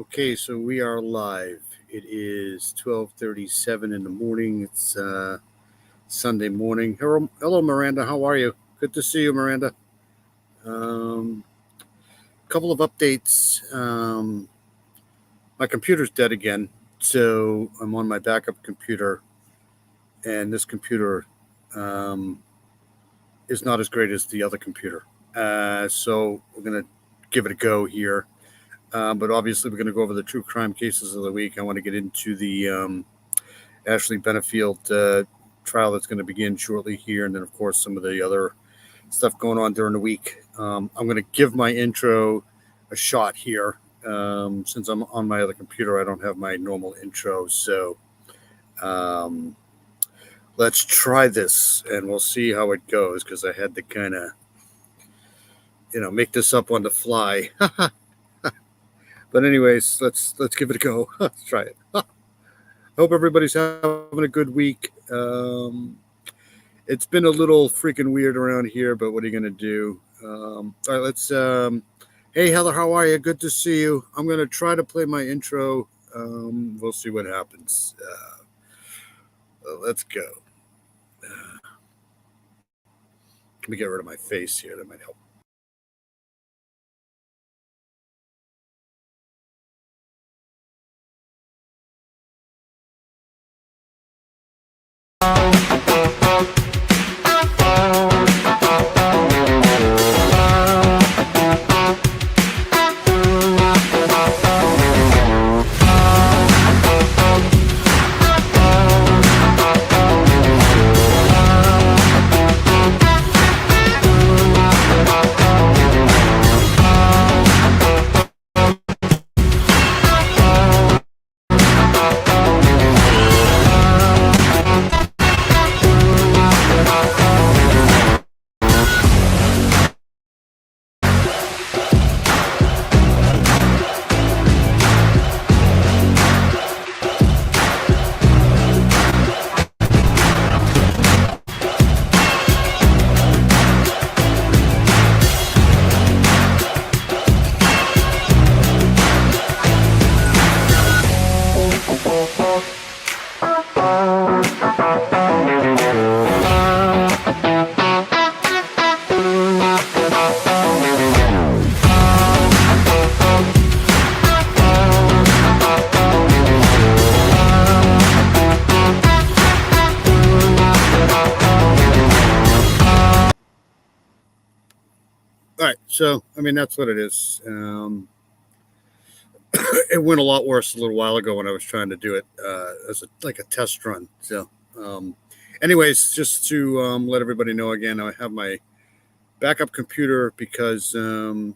Okay, so we are live. It is 12:37 in the morning. It's Sunday morning. Hello, Miranda. How are you? Good to see you, Miranda. Um, Couple of updates. My computer's dead again, so I'm on my backup computer, and this computer um, is not as great as the other computer. So we're gonna give it a go here. But obviously, we're going to go over the true crime cases of the week. I want to get into the Ashley Benefield trial that's going to begin shortly here, and then, of course, some of the other stuff going on during the week. I'm going to give my intro a shot here. Since I'm on my other computer, I don't have my normal intro. So um, let's try this, and we'll see how it goes because I had to kind of, make this up on the fly. But anyways, let's give it a go. Let's try it. Hope everybody's having a good week. It's been a little freaking weird around here, but what are you gonna do? All right, let's. Hey Heather, how are you? Good to see you. I'm gonna try to play my intro. We'll see what happens. Let's go. Let me get rid of my face here. That might help. All right, so that's what it is. It went a lot worse a little while ago when I was trying to do it as a test run. So, anyways, just to let everybody know again, I have my backup computer because my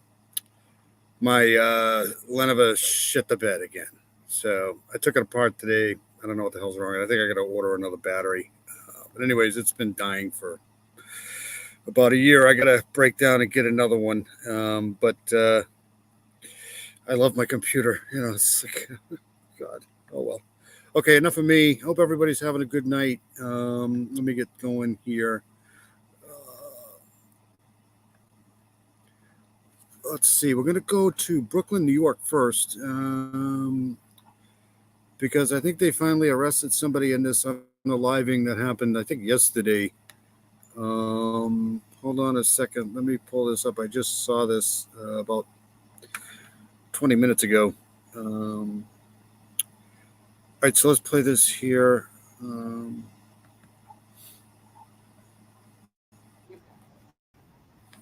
Lenovo shit the bed again. So I took it apart today. I don't know what the hell's wrong. I think I got to order another battery. But anyways, it's been dying for about a year. I got to break down and get another one. But I love my computer. It's like, God. Oh, well. Okay, enough of me. Hope everybody's having a good night. Let me get going here. Let's see. We're going to go to Brooklyn, New York first. Because I think they finally arrested somebody in this unaliving that happened, I think, yesterday. Hold on a second. Let me pull this up. I just saw this about 20 minutes ago. All right, so let's play this here. All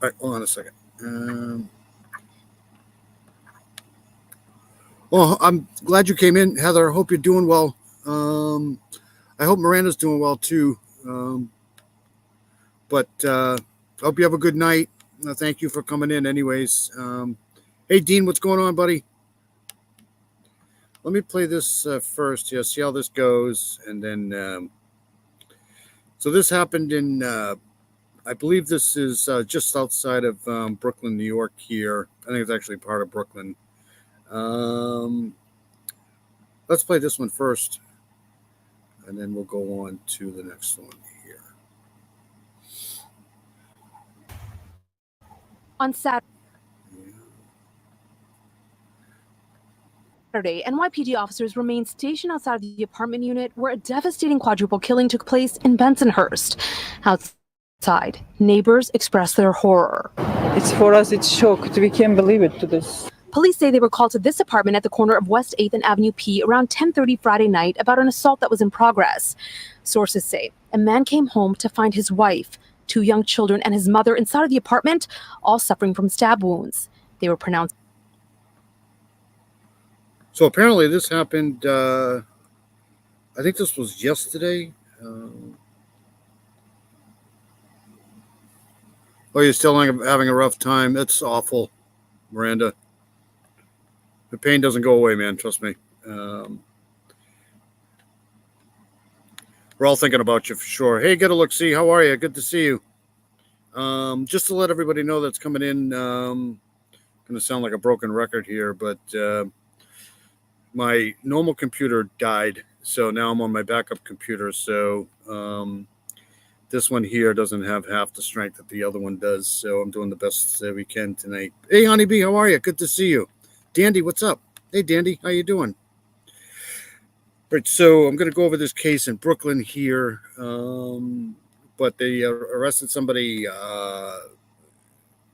right, hold on a second. Well, I'm glad you came in, Heather. I hope you're doing well. I hope Miranda's doing well too. But hope you have a good night. Thank you for coming in, anyways. Hey, Dean, what's going on, buddy? Let me play this first here, see how this goes. And then, so this happened in, I believe this is just outside of Brooklyn, New York here. I think it's actually part of Brooklyn. Let's play this one first, and then we'll go on to the next one here. On Saturday. Saturday, NYPD officers remained stationed outside of the apartment unit where a devastating quadruple killing took place in Bensonhurst. Outside, neighbors expressed their horror. For us, it's shocked. We can't believe it to this. Police say they were called to this apartment at the corner of West 8th and Avenue P around 10:30 Friday night about an assault that was in progress. Sources say a man came home to find his wife, 2 young children, and his mother inside of the apartment, all suffering from stab wounds. They were pronounced. So apparently this happened, I think this was yesterday. Oh, you're still having a rough time. That's awful, Miranda. The pain doesn't go away, man. Trust me. We're all thinking about you for sure. Hey, get a look. See, how are you? Good to see you. Just to let everybody know that's coming in, going to sound like a broken record here, but my normal computer died, so now I'm on my backup computer. So this one here doesn't have half the strength that the other one does, so I'm doing the best we can tonight. Hey, Honeybee, how are you? Good to see you. Dandy, what's up? Hey, Dandy, how you doing? Right, so I'm going to go over this case in Brooklyn here, but they arrested somebody,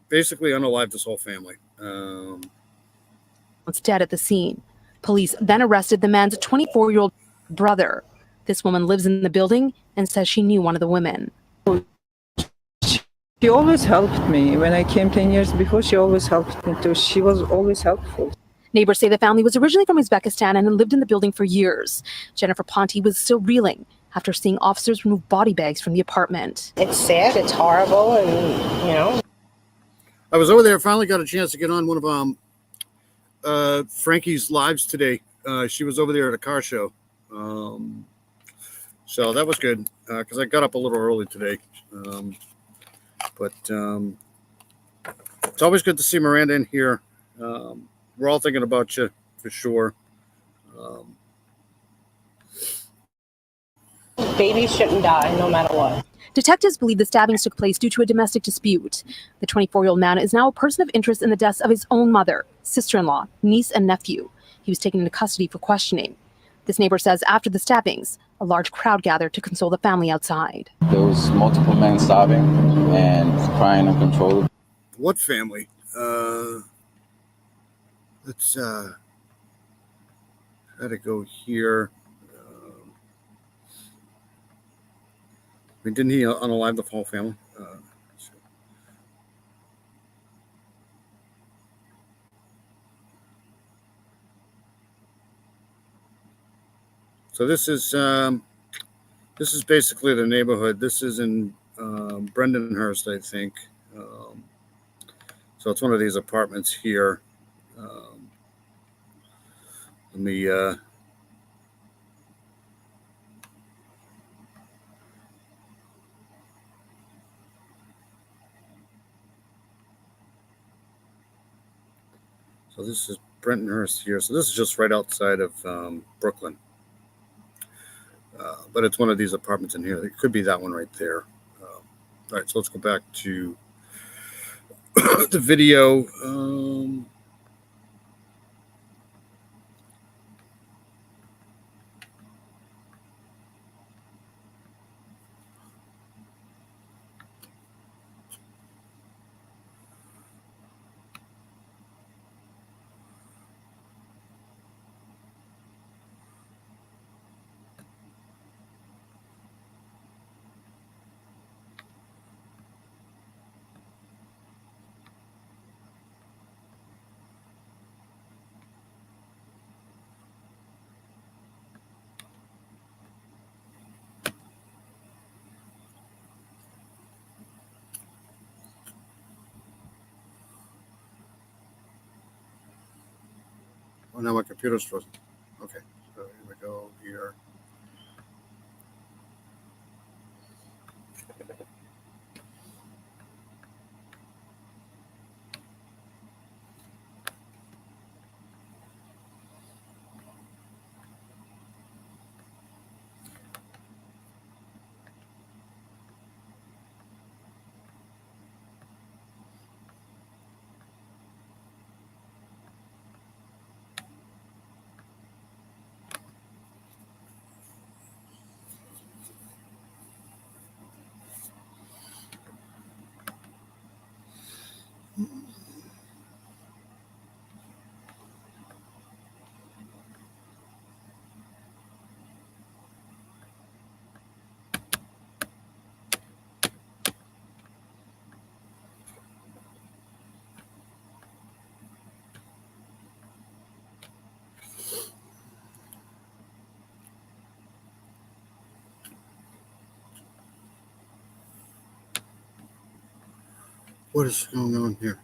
basically unalived this whole family. Was dead at the scene. Police then arrested the man's 24-year-old brother. This woman lives in the building and says she knew one of the women. She always helped me. When I came 10 years before, she always helped me too. She was always helpful. Neighbors say the family was originally from Uzbekistan and had lived in the building for years. Jennifer Ponte was still reeling after seeing officers remove body bags from the apartment. It's sad, it's horrible, and, you know. I was over there, finally got a chance to get on one of Frankie's lives today. She was over there at a car show. So that was good, because I got up a little early today. But it's always good to see Miranda in here. We're all thinking about you for sure. Babies shouldn't die, no matter what. Detectives believe the stabbings took place due to a domestic dispute. The 24-year-old man is now a person of interest in the deaths of his own mother, sister-in-law, niece, and nephew. He was taken into custody for questioning. This neighbor says after the stabbings, a large crowd gathered to console the family outside. There was multiple men sobbing and crying uncontrollably. What family? Let's try to go here. I mean, didn't he unalive the whole family? So this is basically the neighborhood. This is in Brendanhurst, I think. So it's one of these apartments here. Let me so this is Brentonhurst here. So this is just right outside of Brooklyn. But it's one of these apartments in here. It could be that one right there. All right, so let's go back to the video. Oh, now my computer's frozen. Okay, so here we go here. What is going on here?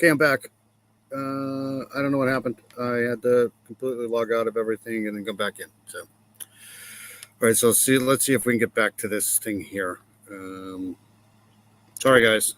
Okay, I'm back. I don't know what happened. I had to completely log out of everything and then come back in. So, all right. So let's see if we can get back to this thing here. Sorry, guys.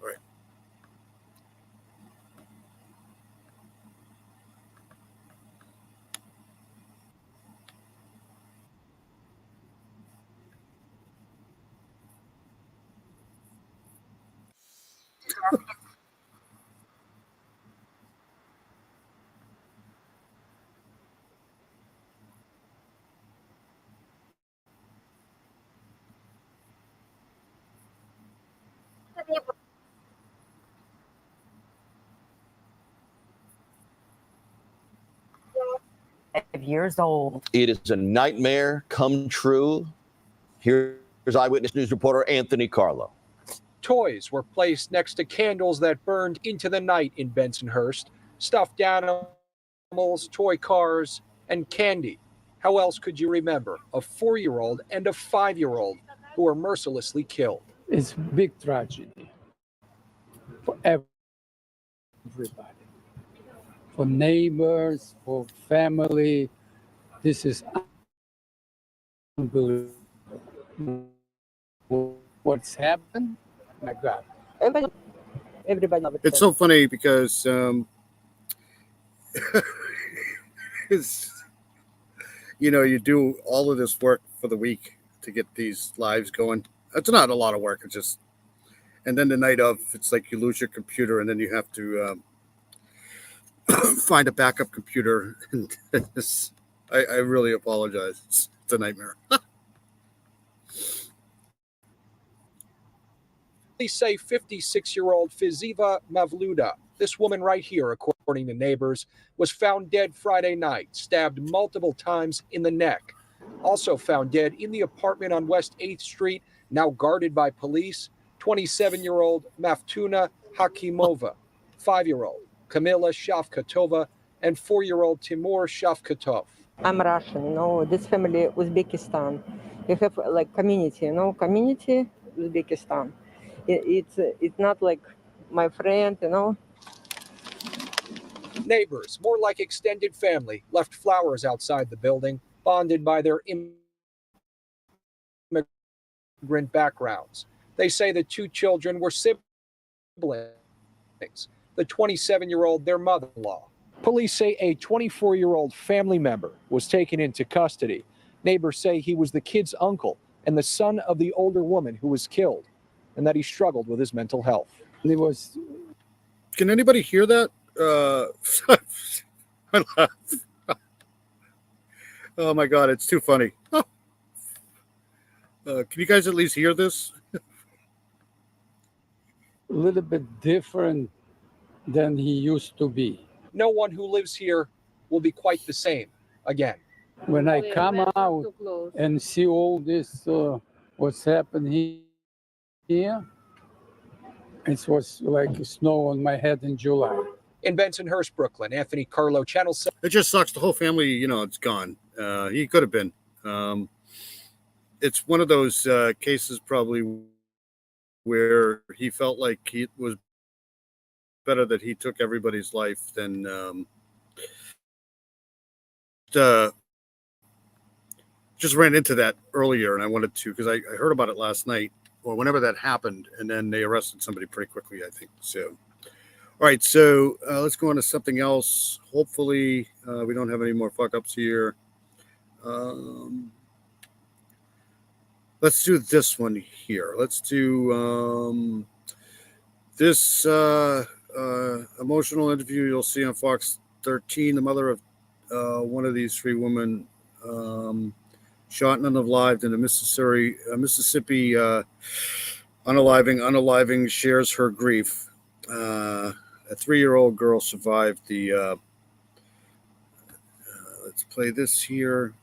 All right. Years old. It is a nightmare come true. Here's Eyewitness News reporter Anthony Carlo. Toys were placed next to candles that burned into the night in Bensonhurst, stuffed animals, toy cars, and candy. How else could you remember a 4-year-old and a 5-year-old who were mercilessly killed? It's a big tragedy for everybody, for neighbors, for family. This is unbelievable. What's happened? My God. Everybody knows it. It's so funny because it's, you do all of this work for the week to get these lives going. It's not a lot of work. It's just, and then the night of, it's like you lose your computer and then you have to find a backup computer. And I really apologize. It's a nightmare. Police say 56-year-old Fiziva Mavluda, this woman right here, according to neighbors, was found dead Friday night, stabbed multiple times in the neck. Also found dead in the apartment on West 8th Street, now guarded by police, 27-year-old Maftuna Hakimova, 5-year-old Kamila Shavkatova, and 4-year-old Timur Shavkatov. I'm Russian, this family Uzbekistan. You have like community, community Uzbekistan. It's not like my friend, Neighbors, more like extended family, left flowers outside the building, bonded by their immigrant backgrounds. They say the 2 children were siblings. The 27-year-old, their mother-in-law. Police say a 24-year-old family member was taken into custody. Neighbors say he was the kid's uncle and the son of the older woman who was killed, and that he struggled with his mental health. It was. Can anybody hear that? I laugh. Oh my God, it's too funny. Can you guys at least hear this? A little bit different than he used to be. No one who lives here will be quite the same again. When I come out and see all this, what's happening here, it was like snow on my head in July. In Bensonhurst, Brooklyn, Anthony Carlo, Channel 7. It just sucks. The whole family, it's gone. He could have been. It's one of those cases probably where he felt like it was better that he took everybody's life than just ran into that earlier, and I wanted to, because I heard about it last night or whenever that happened, and then they arrested somebody pretty quickly, I think. So, all right, so let's go on to something else. Hopefully, we don't have any more fuck ups here. Let's do this one here. Let's do this emotional interview you'll see on Fox 13. The mother of one of these 3 women shot and unalived in a Mississippi unaliving shares her grief. A 3-year-old girl survived the let's play this here.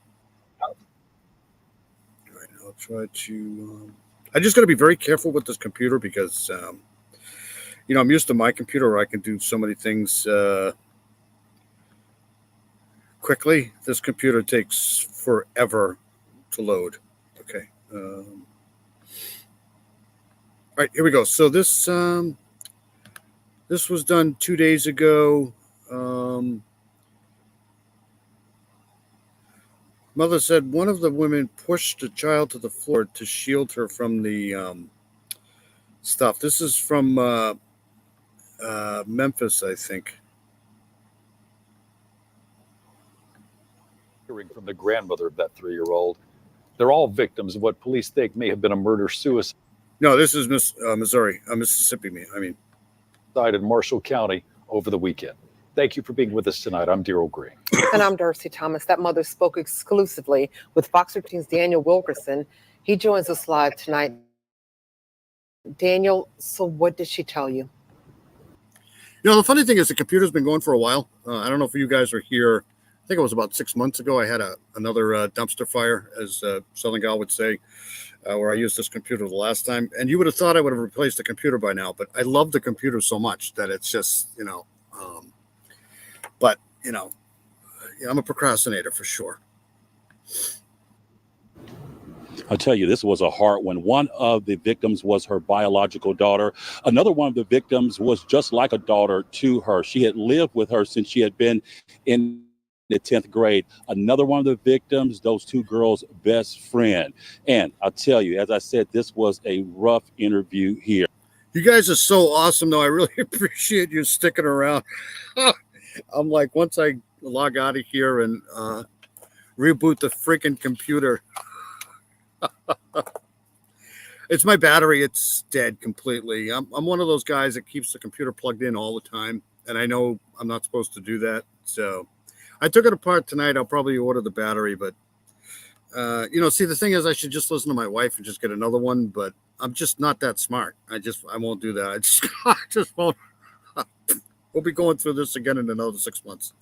All right, I'll try to. I just got to be very careful with this computer because, I'm used to my computer where I can do so many things quickly. This computer takes forever to load. Okay. All right, here we go. So this was done 2 days ago. Mother said one of the women pushed the child to the floor to shield her from the stuff. This is from Memphis, I think. Hearing from the grandmother of that 3-year-old. They're all victims of what police think may have been a murder-suicide No, this is Missouri, Mississippi. I mean, in Marshall County over the weekend. Thank you for being with us tonight. I'm Daryl Green. And I'm Darcy Thomas. That mother spoke exclusively with Fox 13's Daniel Wilkerson. He joins us live tonight. Daniel, so what did she tell you? The funny thing is the computer's been going for a while. I don't know if you guys are here. I think it was about 6 months ago. I had another dumpster fire, as Southern Gal would say, where I used this computer the last time. And you would have thought I would have replaced the computer by now, but I love the computer so much that it's just, I'm a procrastinator for sure. I'll tell you, this was a hard one. One of the victims was her biological daughter. Another one of the victims was just like a daughter to her. She had lived with her since she had been in the 10th grade. Another one of the victims, those two girls' best friend. And I'll tell you, as I said, this was a rough interview here. You guys are so awesome, though. I really appreciate you sticking around. I'm like, once I log out of here and reboot the freaking computer, it's my battery. It's dead completely. I'm one of those guys that keeps the computer plugged in all the time, and I know I'm not supposed to do that. So I took it apart tonight. I'll probably order the battery, but see, the thing is, I should just listen to my wife and just get another one, but I'm just not that smart. I won't do that. I just won't. We'll be going through this again in another 6 months.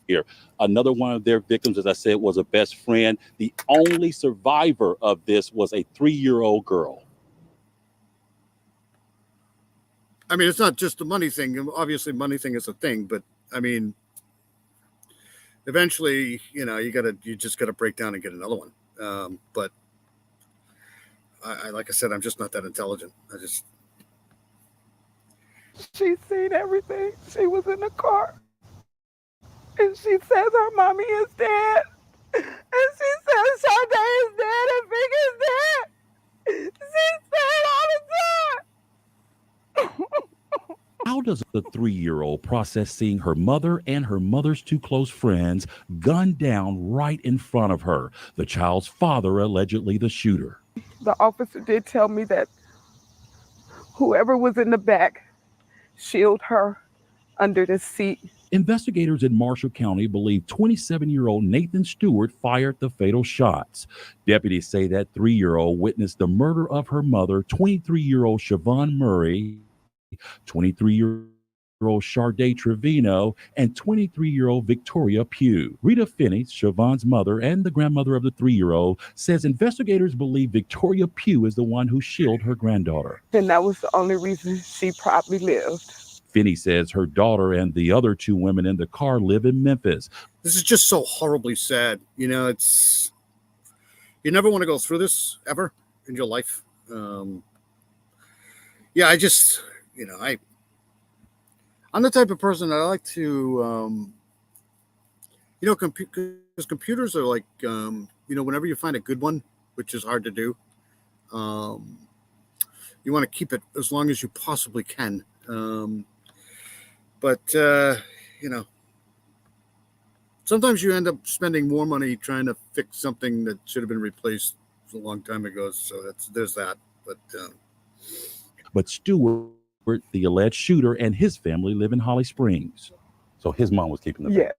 Here, another one of their victims, as I said, was a best friend. The only survivor of this was a 3-year-old girl. I mean, it's not just the money thing. Obviously, money thing is a thing, but I mean, eventually, you just gotta break down and get another one. But I like I said, I'm just not that intelligent. She's seen everything. She was in the car. And she says her mommy is dead. And she says Sade is dead and Vic is dead. She said all the time. How does the 3-year-old process seeing her mother and her mother's two close friends gunned down right in front of her? The child's father, allegedly the shooter. The officer did tell me that whoever was in the back shielded her under the seat. Investigators in Marshall County believe 27-year-old Nathan Stewart fired the fatal shots. Deputies say that 3-year-old witnessed the murder of her mother, 23-year-old Siobhan Murray, 23-year-old Sharday Trevino, and 23-year-old Victoria Pugh. Rita Finney, Siobhan's mother and the grandmother of the 3-year-old, says investigators believe Victoria Pugh is the one who shielded her granddaughter. And that was the only reason she probably lived. Finney says her daughter and the other two women in the car live in Memphis. This is just so horribly sad. It's you never want to go through this ever in your life. I'm the type of person that I like to, because computers are like, whenever you find a good one, which is hard to do, you want to keep it as long as you possibly can. But sometimes you end up spending more money trying to fix something that should have been replaced a long time ago. So there's that. But Stewart, the alleged shooter, and his family live in Holly Springs. So his mom was keeping the Yeah.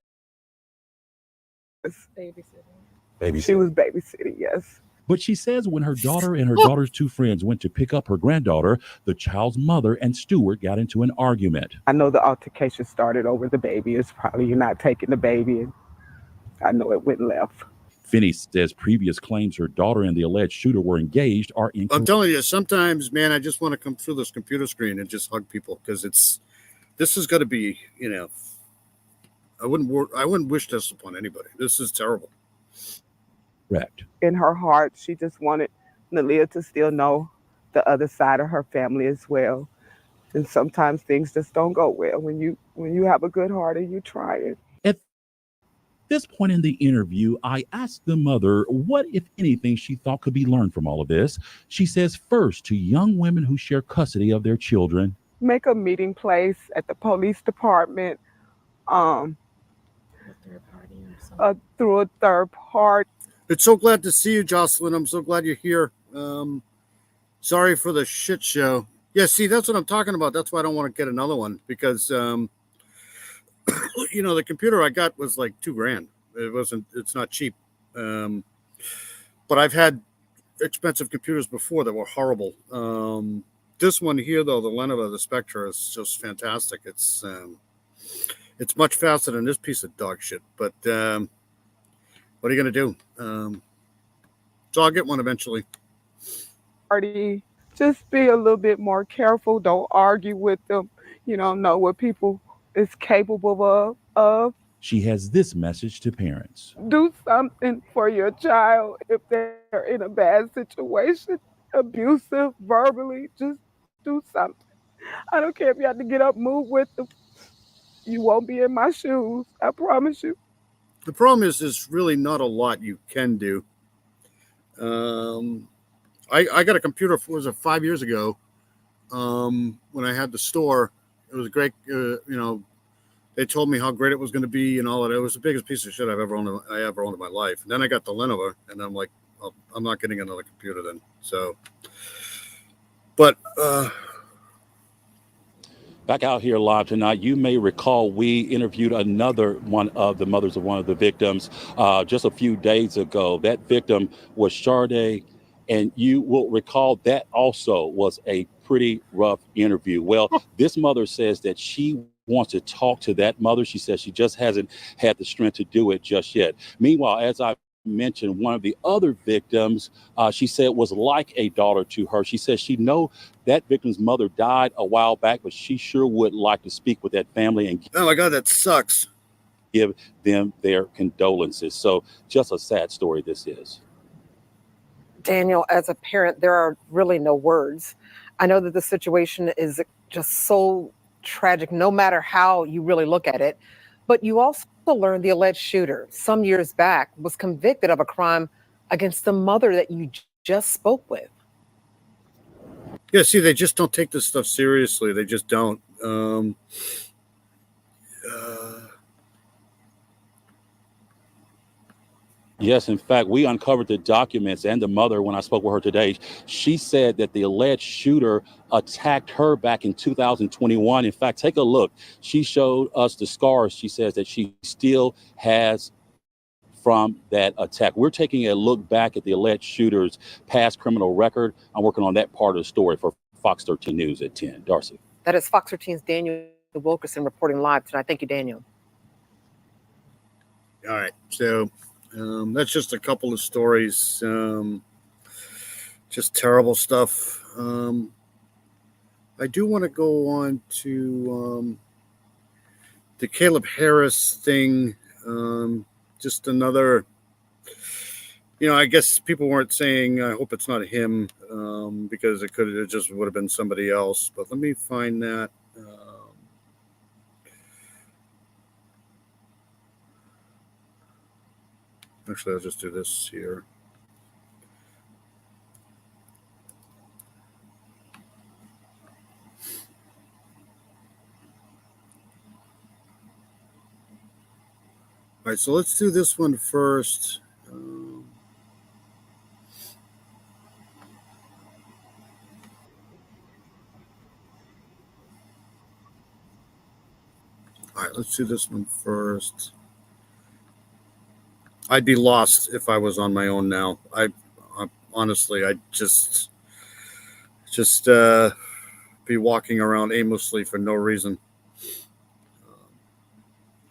Babysitting. She was babysitting, yes. But she says when her daughter and her daughter's two friends went to pick up her granddaughter, the child's mother and Stewart got into an argument. I know the altercation started over the baby. It's probably you're not taking the baby. I know it went left. Finney says previous claims her daughter and the alleged shooter were engaged are I'm incorrect. telling you, sometimes, man, I just want to come through this computer screen and just hug people because this is going to be, I wouldn't wish this upon anybody. This is terrible. In her heart, she just wanted Nalia to still know the other side of her family as well. And sometimes things just don't go well when you have a good heart and you try it. At this point in the interview, I asked the mother what, if anything, she thought could be learned from all of this. She says, first, to young women who share custody of their children, Make a meeting place at the police department, through a third party. It's so glad to see you, Jocelyn. I'm so glad you're here. Sorry for the shit show. Yeah, see, that's what I'm talking about. That's why I don't want to get another one because, the computer I got was like $2,000. It's not cheap. But I've had expensive computers before that were horrible. This one here, though, the Lenovo, the Spectra, is just fantastic. It's much faster than this piece of dog shit. But what are you going to do? So I'll get one eventually. Just be a little bit more careful. Don't argue with them. Know what people is capable of. she has this message to parents. Do something for your child if they're in a bad situation, abusive, verbally. Just do something. I don't care if you have to get up, move with them. You won't be in my shoes. I promise you. The problem is there's really not a lot you can do. I got a computer, was it 5 years ago, when I had the store. It was great, they told me how great it was going to be and all that. It was the biggest piece of shit I ever owned in my life. And then I got the Lenovo, and I'm like, well, I'm not getting another computer then. So, but Back out here live tonight, you may recall we interviewed another one of the mothers of one of the victims just a few days ago. That victim was Sade, and you will recall that also was a pretty rough interview. Well, this mother says that she wants to talk to that mother. She says she just hasn't had the strength to do it just yet. Meanwhile, as I mentioned, one of the other victims, she said was like a daughter to her. She says she know that victim's mother died a while back, but she sure would like to speak with that family and oh my God, that sucks. Give them their condolences. So just a sad story this is. Daniel, as a parent, there are really no words. I know that the situation is just so tragic, no matter how you really look at it. But you also learned the alleged shooter some years back was convicted of a crime against the mother that you just spoke with. Yeah, see, they just don't take this stuff seriously. They just don't. Yes, in fact, we uncovered the documents, and the mother, when I spoke with her today, she said that the alleged shooter attacked her back in 2021. In fact, take a look. She showed us the scars she says that she still has from that attack. We're taking a look back at the alleged shooter's past criminal record. I'm working on that part of the story for Fox 13 News at 10. Darcy. That is Fox 13's Daniel Wilkerson reporting live tonight. Thank you, Daniel. All right, so that's just a couple of stories. Just terrible stuff. I do want to go on to the Caleb Harris thing. Just another, I guess people weren't saying, I hope it's not him, because it would have been somebody else. But let me find that. Actually, I'll just do this here. All right, so let's do this one first. All right, let's do this one first. I'd be lost if I was on my own now. I honestly, I'd just be walking around aimlessly for no reason.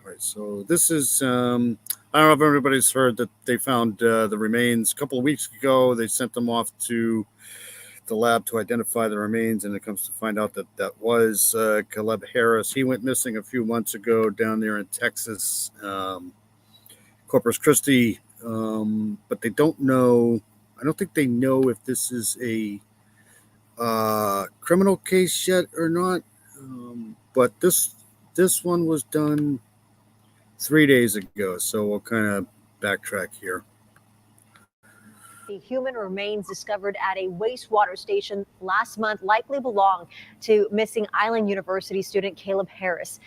All right, so this is, I don't know if everybody's heard that they found the remains a couple of weeks ago. They sent them off to the lab to identify the remains, and it comes to find out that that was Caleb Harris. He went missing a few months ago down there in Texas, Corpus Christi, but they don't know. I don't think they know if this is a criminal case yet or not. But this one was done 3 days ago, so we'll kind of backtrack here. The human remains discovered at a wastewater station last month likely belong to missing Island University student Caleb Harris.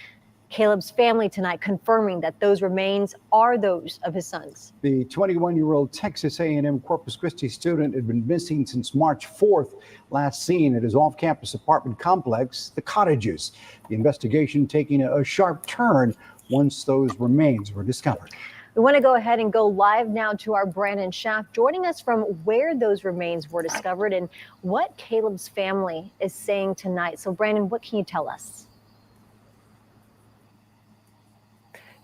Caleb's family tonight confirming that those remains are those of his sons. The 21-year-old Texas A&M Corpus Christi student had been missing since March 4th, last seen at his off-campus apartment complex, The Cottages. The investigation taking a sharp turn once those remains were discovered. We want to go ahead and go live now to our Brandon Schaff, joining us from where those remains were discovered and what Caleb's family is saying tonight. So, Brandon, what can you tell us?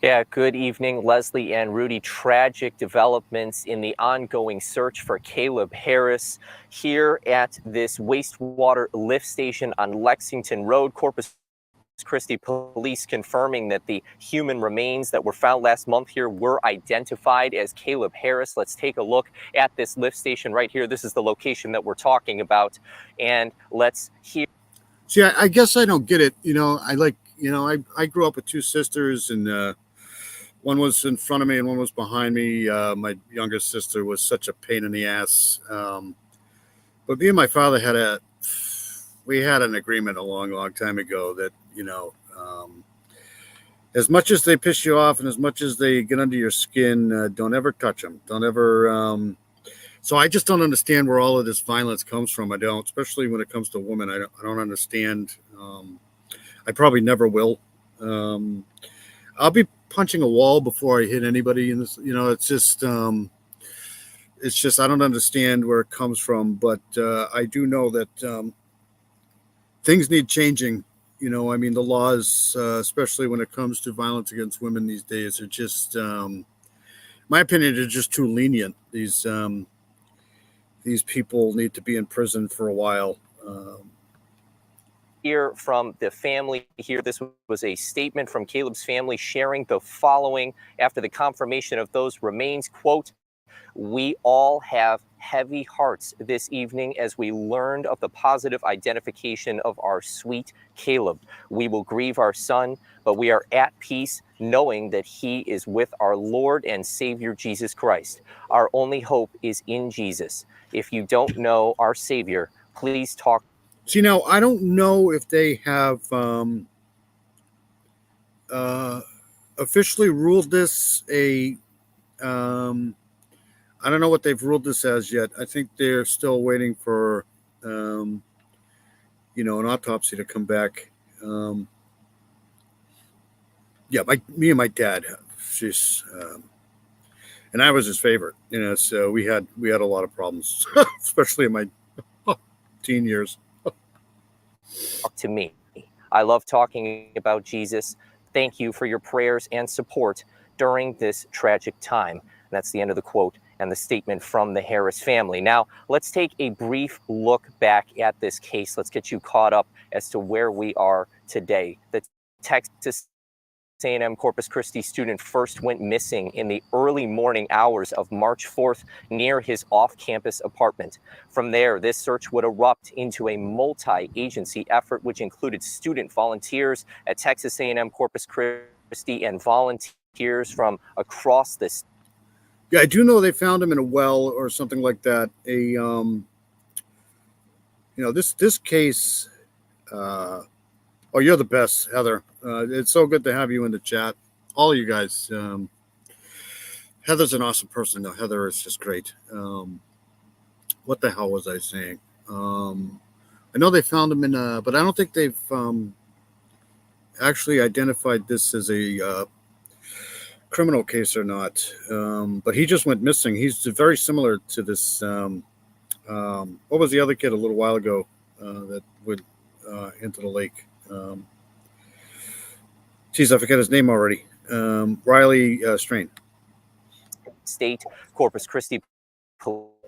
Yeah, good evening, Leslie and Rudy. Tragic developments in the ongoing search for Caleb Harris here at this wastewater lift station on Lexington Road. Corpus Christi police confirming that the human remains that were found last month here were identified as Caleb Harris. Let's take a look at this lift station right here. This is the location that we're talking about, and let's hear. See, I guess I don't get it. I grew up with two sisters, and one was in front of me and one was behind me. My younger sister was such a pain in the ass. But me and my father had an agreement a long time ago that, as much as they piss you off and as much as they get under your skin, don't ever touch them. Don't ever. So I just don't understand where all of this violence comes from. I don't, especially when it comes to women. I don't understand. I probably never will. I'll be punching a wall before I hit anybody in this. It's just I don't understand where it comes from, but I do know that things need changing. The laws, especially when it comes to violence against women these days, are just, my opinion, are just too lenient. These people need to be in prison for a while. Hear from the family here. This was a statement from Caleb's family sharing the following after the confirmation of those remains. Quote, "We all have heavy hearts this evening as we learned of the positive identification of our sweet Caleb. We will grieve our son, but we are at peace knowing that he is with our Lord and Savior Jesus Christ. Our only hope is in Jesus. If you don't know our Savior, please talk." See, now, I don't know if they have officially ruled this I don't know what they've ruled this as yet. I think they're still waiting for, an autopsy to come back. Me and my dad, and I was his favorite, so we had a lot of problems, especially in my teen years. Talk to me. I love talking about Jesus. Thank you for your prayers and support during this tragic time. And that's the end of the quote and the statement from the Harris family. Now, let's take a brief look back at this case. Let's get you caught up as to where we are today. The Texas A&M Corpus Christi student first went missing in the early morning hours of March 4th near his off-campus apartment. From there, this search would erupt into a multi-agency effort, which included student volunteers at Texas A&M Corpus Christi and volunteers from across the state. Yeah, I do know they found him in a well or something like that. This case. Oh, you're the best, Heather. It's so good to have you in the chat. All of you guys. Heather's an awesome person. No, Heather is just great. What the hell was I saying? I know they found him but I don't think they've actually identified this as a criminal case or not. But he just went missing. He's very similar to this. What was the other kid a little while ago that went into the lake? Geez, I forget his name already. Riley Strain. State Corpus Christi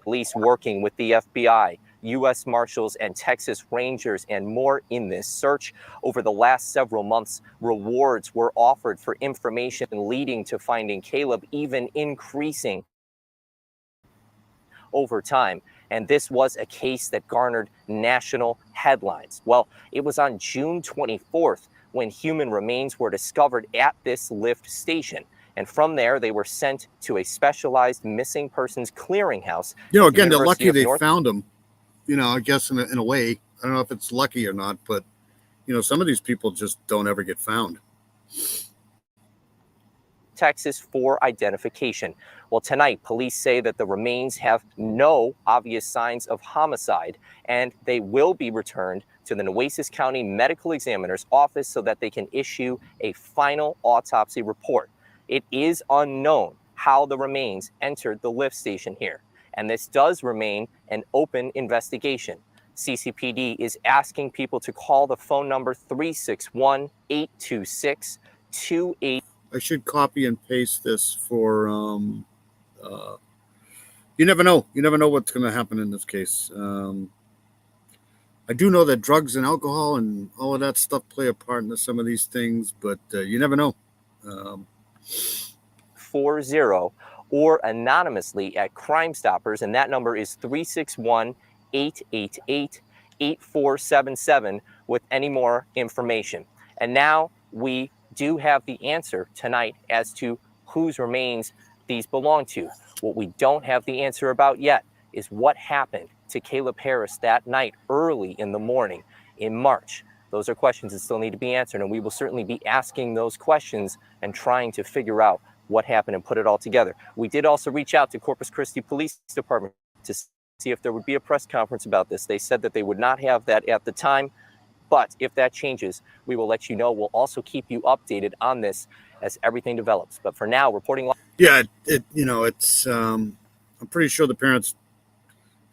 police working with the FBI, U.S. Marshals, and Texas Rangers, and more in this search. Over the last several months, rewards were offered for information leading to finding Caleb, even increasing over time. And this was a case that garnered national headlines. Well, it was on June 24th when human remains were discovered at this lift station. And from there, they were sent to a specialized missing persons clearinghouse. You know, at the again, they're University lucky of they North- found him. You know, I guess in a way, I don't know if it's lucky or not, but you know, some of these people just don't ever get found. Texas for identification. Well, tonight, police say that the remains have no obvious signs of homicide, and they will be returned to the Nueces County Medical Examiner's office so that they can issue a final autopsy report. It is unknown how the remains entered the lift station here, and this does remain an open investigation. CCPD is asking people to call the phone number 361-826-28. I should copy and paste this for you never know. You never know what's going to happen in this case. I do know that drugs and alcohol and all of that stuff play a part in some of these things, but you never know. 40 or anonymously at Crime Stoppers, and that number is 361-888-8477 with any more information. And now we do have the answer tonight as to whose remains these belong to. What we don't have the answer about yet is what happened to Caleb Harris that night early in the morning in March. Those are questions that still need to be answered, and we will certainly be asking those questions and trying to figure out what happened and put it all together. We did also reach out to Corpus Christi Police Department to see if there would be a press conference about this. They said that they would not have that at the time, but if that changes, we will let you know. We'll also keep you updated on this as everything develops. But for now, reporting. Yeah, it's I'm pretty sure the parents,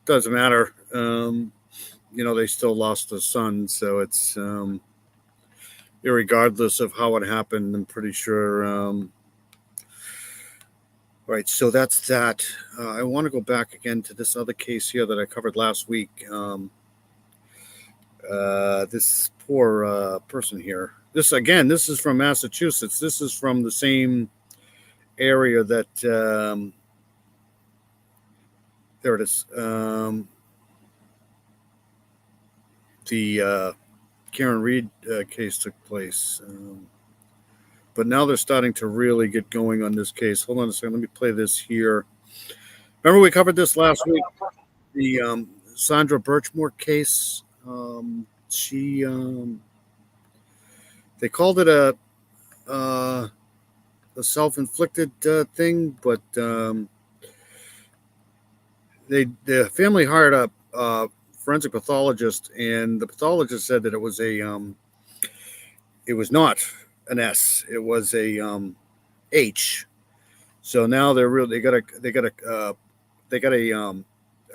doesn't matter. They still lost a son, so it's irregardless of how it happened. I'm pretty sure. Right, so that's that. I want to go back again to this other case here that I covered last week. This poor person here. This is from Massachusetts. This is from the same area that there it is. The Karen Reed case took place. But now they're starting to really get going on this case. Hold on a second. Let me play this here. Remember we covered this last week, the Sandra Birchmore case. They called it a self-inflicted thing, but the family hired a forensic pathologist, and the pathologist said that it was not an S, it was a H. So now they got a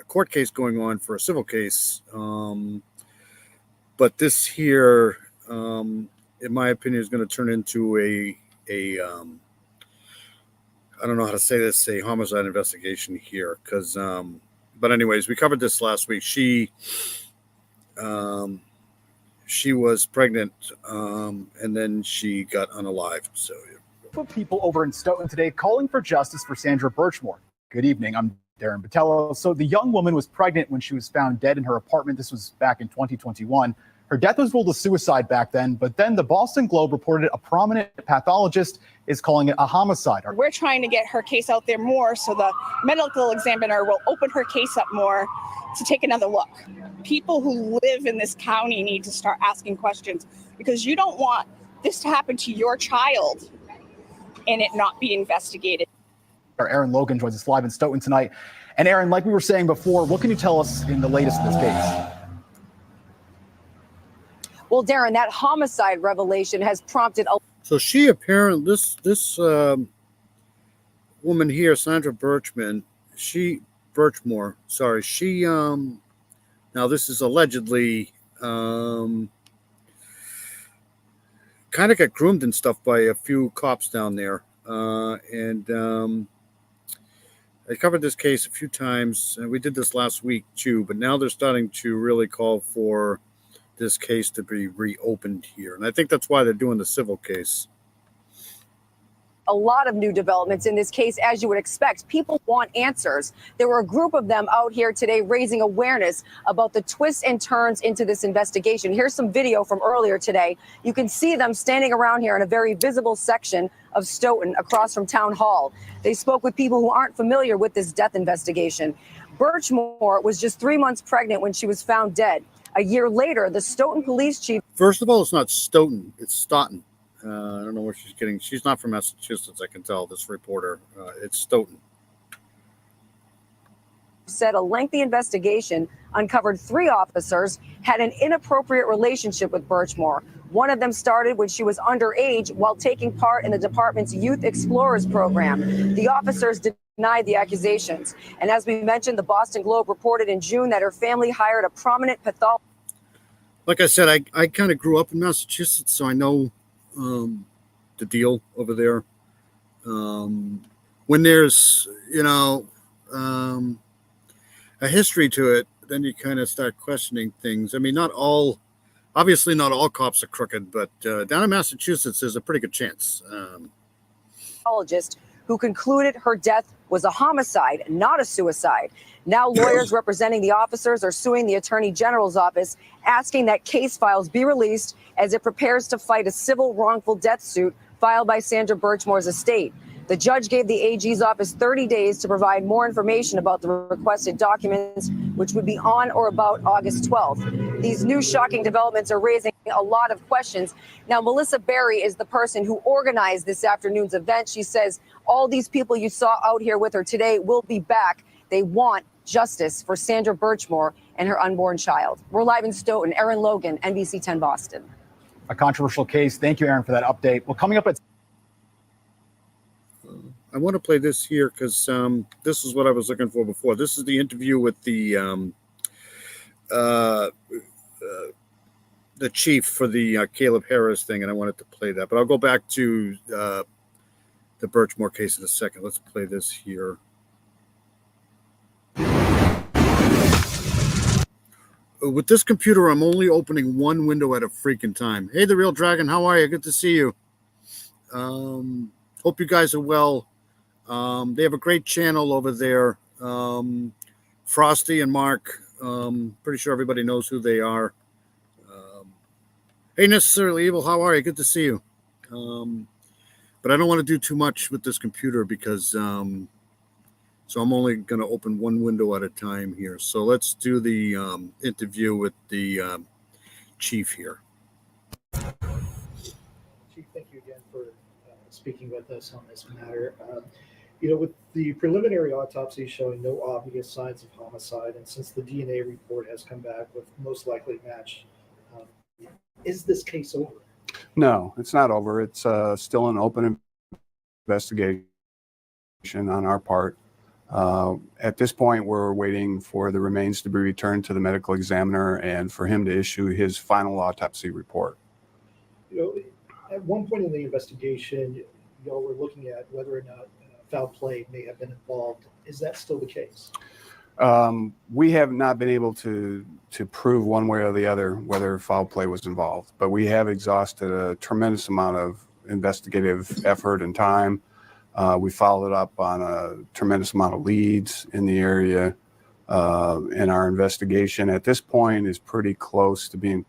court case going on for a civil case. But this here, in my opinion, is going to turn into a I don't know how to say this, a homicide investigation here. Because, but anyways, we covered this last week. She was pregnant, and then she got unalived. So, people over in Stoughton today calling for justice for Sandra Birchmore. Good evening. I'm Darren Batello. So the young woman was pregnant when she was found dead in her apartment. This was back in 2021. Her death was ruled a suicide back then, but then the Boston Globe reported a prominent pathologist is calling it a homicide. We're trying to get her case out there more so the medical examiner will open her case up more to take another look. People who live in this county need to start asking questions, because you don't want this to happen to your child and it not be investigated. Aaron Logan joins us live in Stoughton tonight. And Aaron, like we were saying before, what can you tell us in the latest in this case? Well, Darren, that homicide revelation has prompted a... So she apparently, this woman here, Sandra Birchmore, she, now this is allegedly, kind of got groomed and stuff by a few cops down there. I covered this case a few times, and we did this last week too, but now they're starting to really call for this case to be reopened here. And I think that's why they're doing the civil case. A lot of new developments in this case, as you would expect. People want answers. There were a group of them out here today raising awareness about the twists and turns into this investigation. Here's some video from earlier today. You can see them standing around here in a very visible section of Stoughton across from Town Hall. They spoke with people who aren't familiar with this death investigation. Birchmore was just 3 months pregnant when she was found dead. A year later, the Stoughton police chief. First of all, it's not Stoughton, it's Stoughton. I don't know where she's getting. She's not from Massachusetts, I can tell, this reporter. It's Stoughton. Said a lengthy investigation uncovered 3 officers had an inappropriate relationship with Birchmore. One of them started when she was underage while taking part in the department's Youth Explorers program. The officers denied the accusations. And as we mentioned, the Boston Globe reported in June that her family hired a prominent pathologist. Like I said, I kind of grew up in Massachusetts, so I know the deal over there. When there's, a history to it, then you kind of start questioning things. I mean, obviously not all cops are crooked, but down in Massachusetts, there's a pretty good chance. Pathologist who concluded her death was a homicide, not a suicide. Now lawyers representing the officers are suing the Attorney General's office, asking that case files be released as it prepares to fight a civil wrongful death suit filed by Sandra Birchmore's estate. The judge gave the AG's office 30 days to provide more information about the requested documents, which would be on or about August 12th. These new shocking developments are raising a lot of questions. Now, Melissa Berry is the person who organized this afternoon's event. She says all these people you saw out here with her today will be back. They want justice for Sandra Birchmore and her unborn child. We're live in Stoughton. Erin Logan, NBC 10 Boston. A controversial case. Thank you, Erin, for that update. Well, coming up at I want to play this here because this is what I was looking for before. This is the interview with the chief for the Caleb Harris thing, and I wanted to play that. But I'll go back to the Birchmore case in a second. Let's play this here. With this computer, I'm only opening one window at a freaking time. Hey, The Real Dragon, how are you? Good to see you. Hope you guys are well. They have a great channel over there. Frosty and Mark. Pretty sure everybody knows who they are. Hey, Necessarily Evil, how are you? Good to see you. But I don't want to do too much with this computer because so I'm only going to open one window at a time here. So let's do the interview with the chief here. Chief, thank you again for speaking with us on this matter. With the preliminary autopsy showing no obvious signs of homicide, and since the DNA report has come back with most likely match, is this case over? No, it's not over. It's still an open investigation on our part. At this point, we're waiting for the remains to be returned to the medical examiner and for him to issue his final autopsy report. At one point in the investigation, y'all were looking at whether or not foul play may have been involved. Is that still the case? We have not been able to prove one way or the other whether foul play was involved, but we have exhausted a tremendous amount of investigative effort and time. We followed up on a tremendous amount of leads in the area, and our investigation at this point is pretty close to being.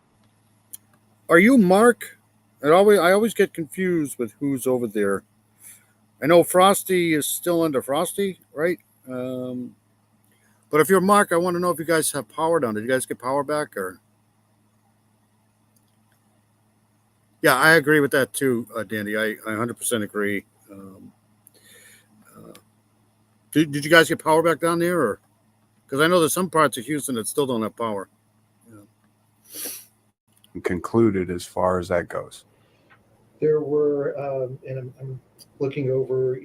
Are you Mark? I always get confused with who's over there. I know Frosty is still under Frosty, right? But if you're Mark, I want to know if you guys have power down. Did you guys get power back? Or yeah, I agree with that too, Dandy. I 100% agree. Did you guys get power back down there? Or because I know there's some parts of Houston that still don't have power. Concluded as far as that goes. There were, and I'm looking over,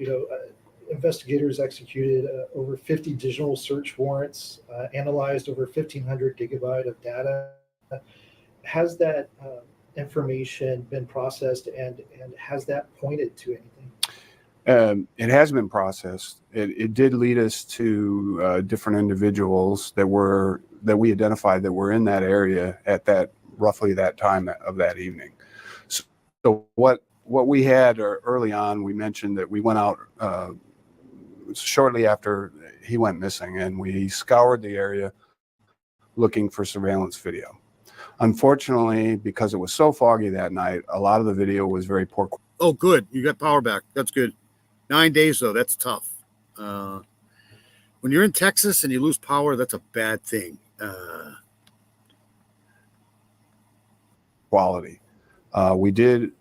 investigators executed over 50 digital search warrants, analyzed over 1,500 gigabyte of data. Has that information been processed, and has that pointed to anything? It has been processed. It did lead us to different individuals that we identified that were in that area at that roughly that time of that evening. So what we had early on, we mentioned that we went out shortly after he went missing, and we scoured the area looking for surveillance video. Unfortunately, because it was so foggy that night, a lot of the video was very poor. Oh, good. You got power back. That's good. 9 days, though, that's tough. When you're in Texas and you lose power, that's a bad thing. Quality. We did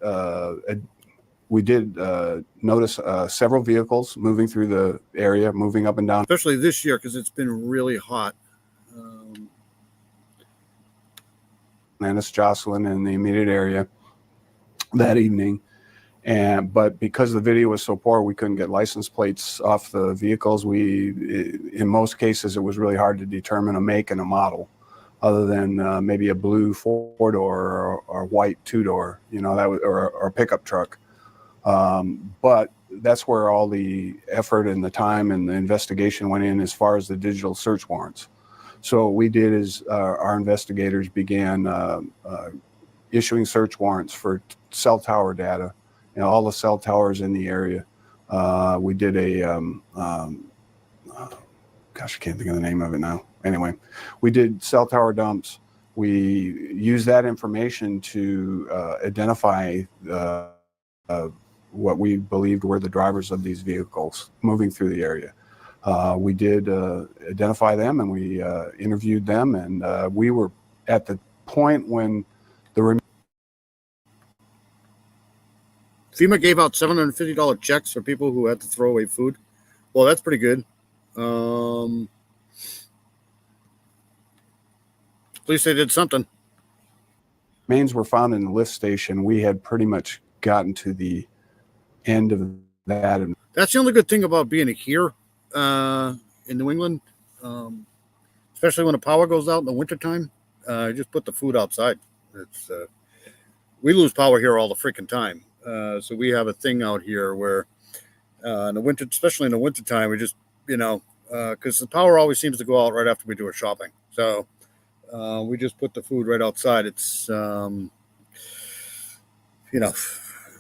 notice several vehicles moving through the area, moving up and down. Especially this year because it's been really hot. Landis Jocelyn in the immediate area that evening. But because the video was so poor, we couldn't get license plates off the vehicles. In most cases, it was really hard to determine a make and a model, other than maybe a blue 4-door or white 2-door, or a pickup truck. But that's where all the effort and the time and the investigation went in as far as the digital search warrants. So what we did is our investigators began issuing search warrants for cell tower data, all the cell towers in the area. We did gosh, I can't think of the name of it now. Anyway, we did cell tower dumps. We used that information to identify what we believed were the drivers of these vehicles moving through the area. We did identify them, and we interviewed them, and we were at the point when FEMA gave out $750 checks for people who had to throw away food. Well, that's pretty good. At least they did something. remains were found in the lift station. We had pretty much gotten to the end of that. And that's the only good thing about being here in New England, especially when the power goes out in the wintertime. Just put the food outside. It's we lose power here all the freaking time. So we have a thing out here where in the winter, especially in the wintertime, we just, because the power always seems to go out right after we do our shopping. So we just put the food right outside. It's,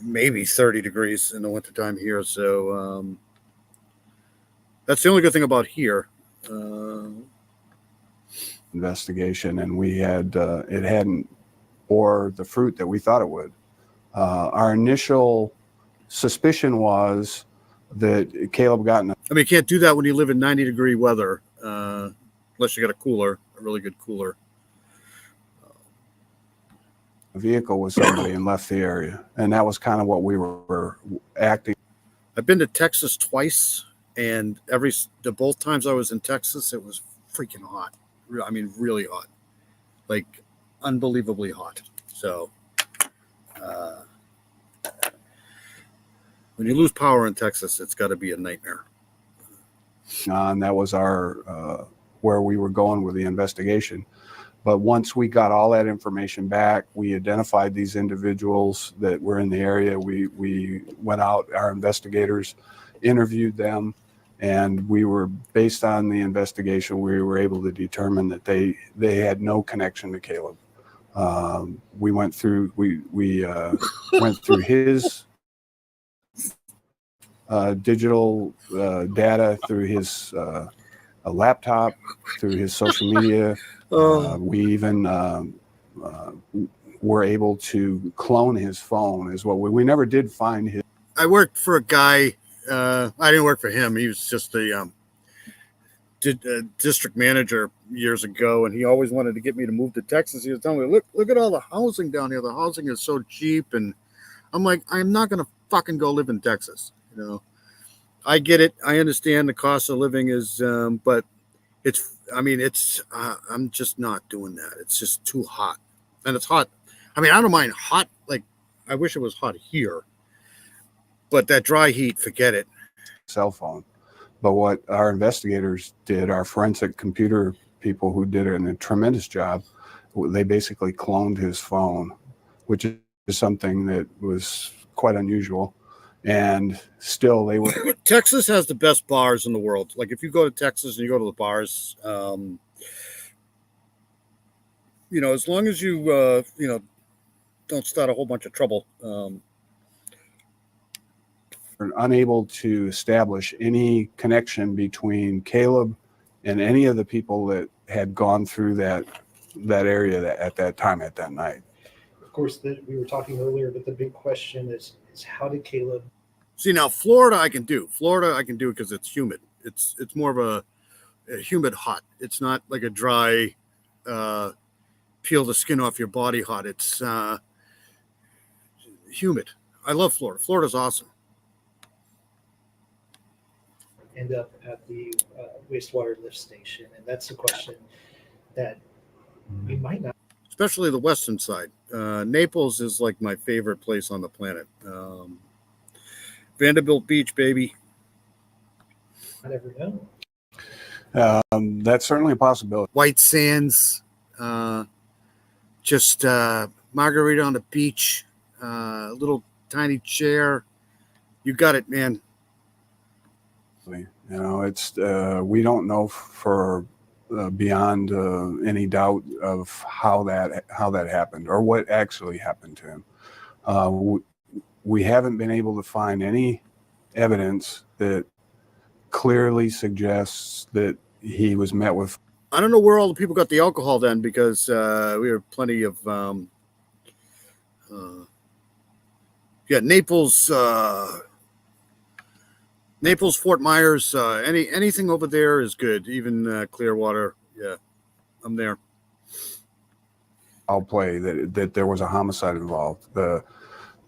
maybe 30 degrees in the wintertime here. So that's the only good thing about here. investigation, and we had it hadn't bore the fruit that we thought it would. Our initial suspicion was that Caleb got in you can't do that when you live in 90-degree weather, unless you got a really good cooler. a vehicle with somebody and left the area, and that was kind of what we were acting. I've been to Texas twice, and both times I was in Texas, it was freaking hot. I mean, really hot, like unbelievably hot. So when you lose power in Texas, it's got to be a nightmare. And that was our where we were going with the investigation. But once we got all that information back, we identified these individuals that were in the area. We went out, our investigators interviewed them, and we were, based on the investigation, we were able to determine that they had no connection to Caleb. We went through went through his digital data, through his a laptop, through his social media. We even were able to clone his phone as well. We never did find his. I worked for a guy. I didn't work for him. He was just a district manager years ago, and he always wanted to get me to move to Texas. He was telling me, look at all the housing down here. The housing is so cheap. And I'm like, I'm not going to fucking go live in Texas. I get it. I understand the cost of living is, but I'm just not doing that. It's just too hot. And it's hot. I mean, I don't mind hot. Like, I wish it was hot here, but that dry heat, forget it. Cell phone. But what our investigators did, our forensic computer people who did a tremendous job, they basically cloned his phone which is something that was quite unusual. And still, they were. Texas has the best bars in the world. Like if you go to Texas and you go to the bars, as long as you don't start a whole bunch of trouble. Unable to establish any connection between Caleb and any of the people that had gone through that area at that time, at that night. Of course, we were talking earlier, but the big question is how did Caleb? See, now Florida I can do because it's humid. It's more of a humid hot. It's not like a dry peel the skin off your body hot. It's humid. I love Florida. Florida's awesome. End up at the wastewater lift station, and that's a question that we might not. Especially the western side. Naples is like my favorite place on the planet. Vanderbilt Beach, baby. I never know. That's certainly a possibility. White sands, just margarita on the beach, a little tiny chair. You got it, man. It's we don't know for beyond any doubt of how that happened or what actually happened to him. We haven't been able to find any evidence that clearly suggests that he was met with. I don't know where all the people got the alcohol then, because we have plenty of Naples, Fort Myers, anything over there is good. Even Clearwater, yeah, I'm there. I'll play that there was a homicide involved.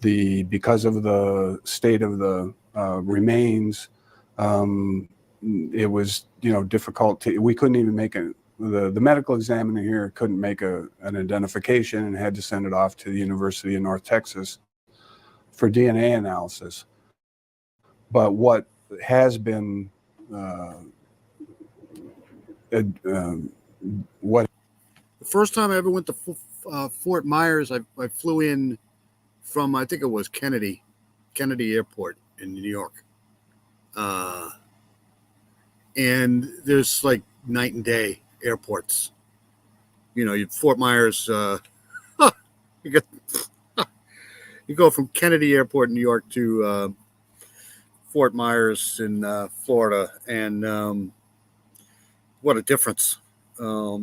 Because of the state of the remains, it was difficult we couldn't even make the medical examiner here couldn't make an identification and had to send it off to the University of North Texas for DNA analysis. But what has been what the first time I ever went to Fort Myers, I flew in from, I think it was Kennedy Airport in New York. And there's like night and day airports. Fort Myers, you go from Kennedy Airport in New York to Fort Myers in Florida, and what a difference. What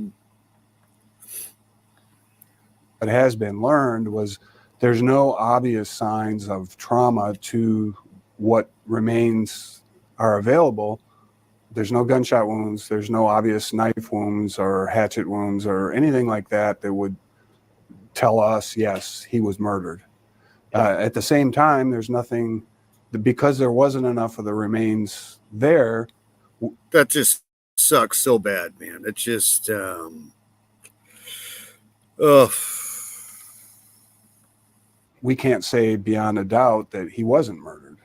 has been learned was there's no obvious signs of trauma to what remains are available. There's no gunshot wounds. There's no obvious knife wounds or hatchet wounds or anything like that would tell us, yes, he was murdered. At the same time, there's nothing, because there wasn't enough of the remains there. That just sucks so bad, man. It's just, we can't say beyond a doubt that he wasn't murdered.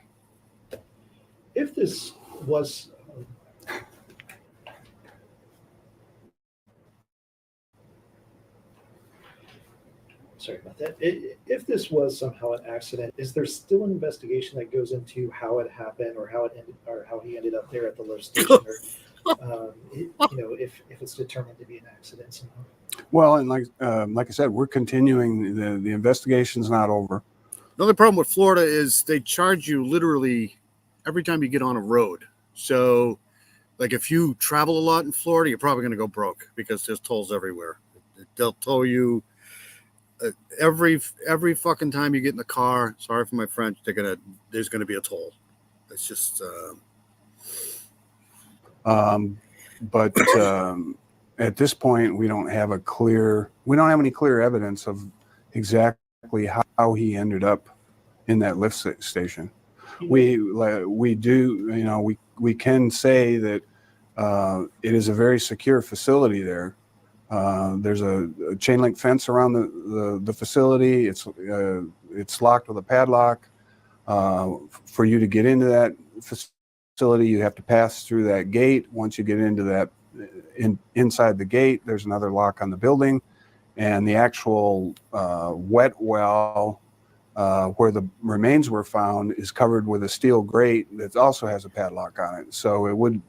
If this was sorry about that. If this was somehow an accident, is there still an investigation that goes into how it happened or how it ended, or how he ended up there at the lift station, or if it's determined to be an accident somehow? Well, and like I said, we're continuing. The investigation's not over. The only problem with Florida is they charge you literally every time you get on a road. So, like if you travel a lot in Florida, you're probably going to go broke because there's tolls everywhere. They'll toll you every fucking time you get in the car. Sorry for my French. There's gonna be a toll. It's just. But at this point, we don't have any clear evidence of exactly how he ended up in that lift station. We do, we can say that it is a very secure facility there. There's a chain link fence around the facility. It's locked with a padlock. For you to get into that facility, you have to pass through that gate. Once you get into that, inside the gate, there's another lock on the building, and the actual wet well where the remains were found is covered with a steel grate that also has a padlock on it. So it wouldn't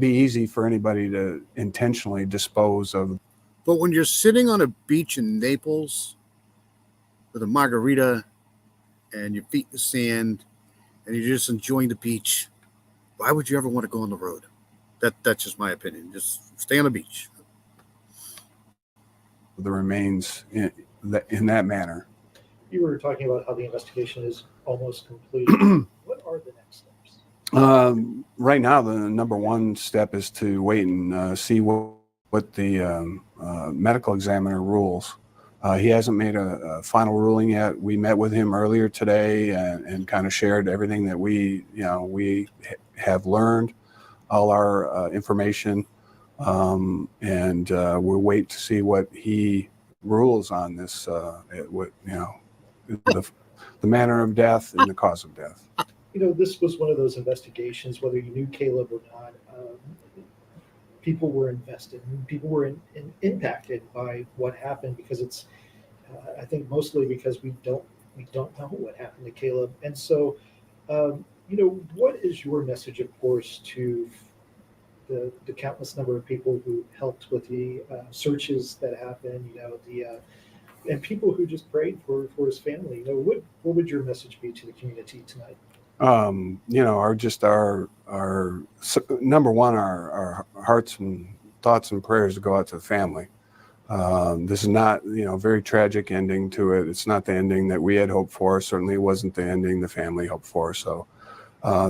be easy for anybody to intentionally dispose of. But when you're sitting on a beach in Naples with a margarita and your feet in the sand and you're just enjoying the beach, why would you ever want to go on the road? That's just my opinion. Just stay on the beach. The remains in that manner. You were talking about how the investigation is almost complete. What are the next steps? Right now, the number one step is to wait and see what the medical examiner rules. He hasn't made a final ruling yet. We met with him earlier today and kind of shared everything that we have learned, all our information, and we'll wait to see what he rules on this. The manner of death and the cause of death. This was one of those investigations, whether you knew Caleb or not. People were invested. People were impacted by what happened because it's, I think, mostly because we don't know what happened to Caleb. And so, what is your message, of course, to the countless number of people who helped with the searches that happened? And people who just prayed for his family. What would your message be to the community tonight? Our number one, our hearts and thoughts and prayers to go out to the family. This is not, very tragic ending to it. It's not the ending that we had hoped for. Certainly it wasn't the ending the family hoped for. So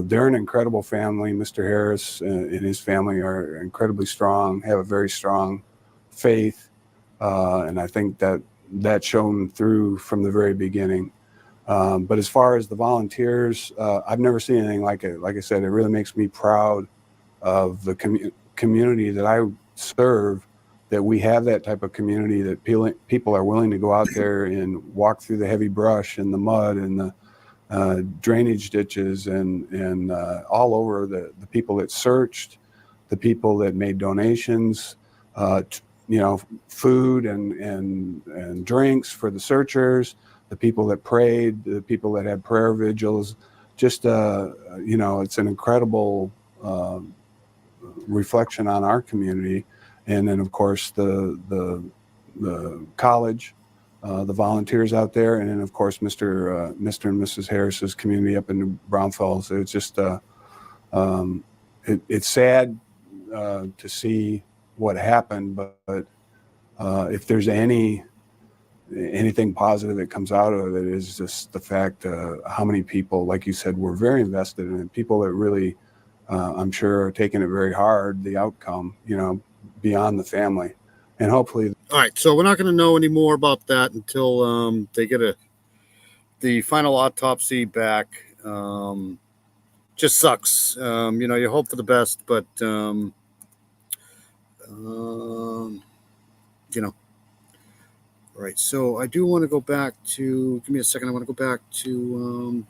they're an incredible family. Mr. Harris and his family are incredibly strong, have a very strong faith. And I think that shone through from the very beginning. But as far as the volunteers, I've never seen anything like it. Like I said, it really makes me proud of the community that I serve, that we have that type of community, that people are willing to go out there and walk through the heavy brush and the mud and the drainage ditches and all over, the people that searched, the people that made donations, food and drinks for the searchers, the people that prayed, the people that had prayer vigils. Just it's an incredible reflection on our community. And then of course the college, the volunteers out there, and then of course Mr. and Mrs. Harris's community up in New Braunfels. It's just it's sad to see what happened, but if there's anything positive that comes out of it, is just the fact how many people, like you said, were very invested in it. People that really, I'm sure, are taking it very hard, the outcome, beyond the family. And hopefully. All right, so we're not going to know any more about that until they get the final autopsy back. Just sucks. You hope for the best, but all right, so I do want to go back to, give me a second. I want to go back to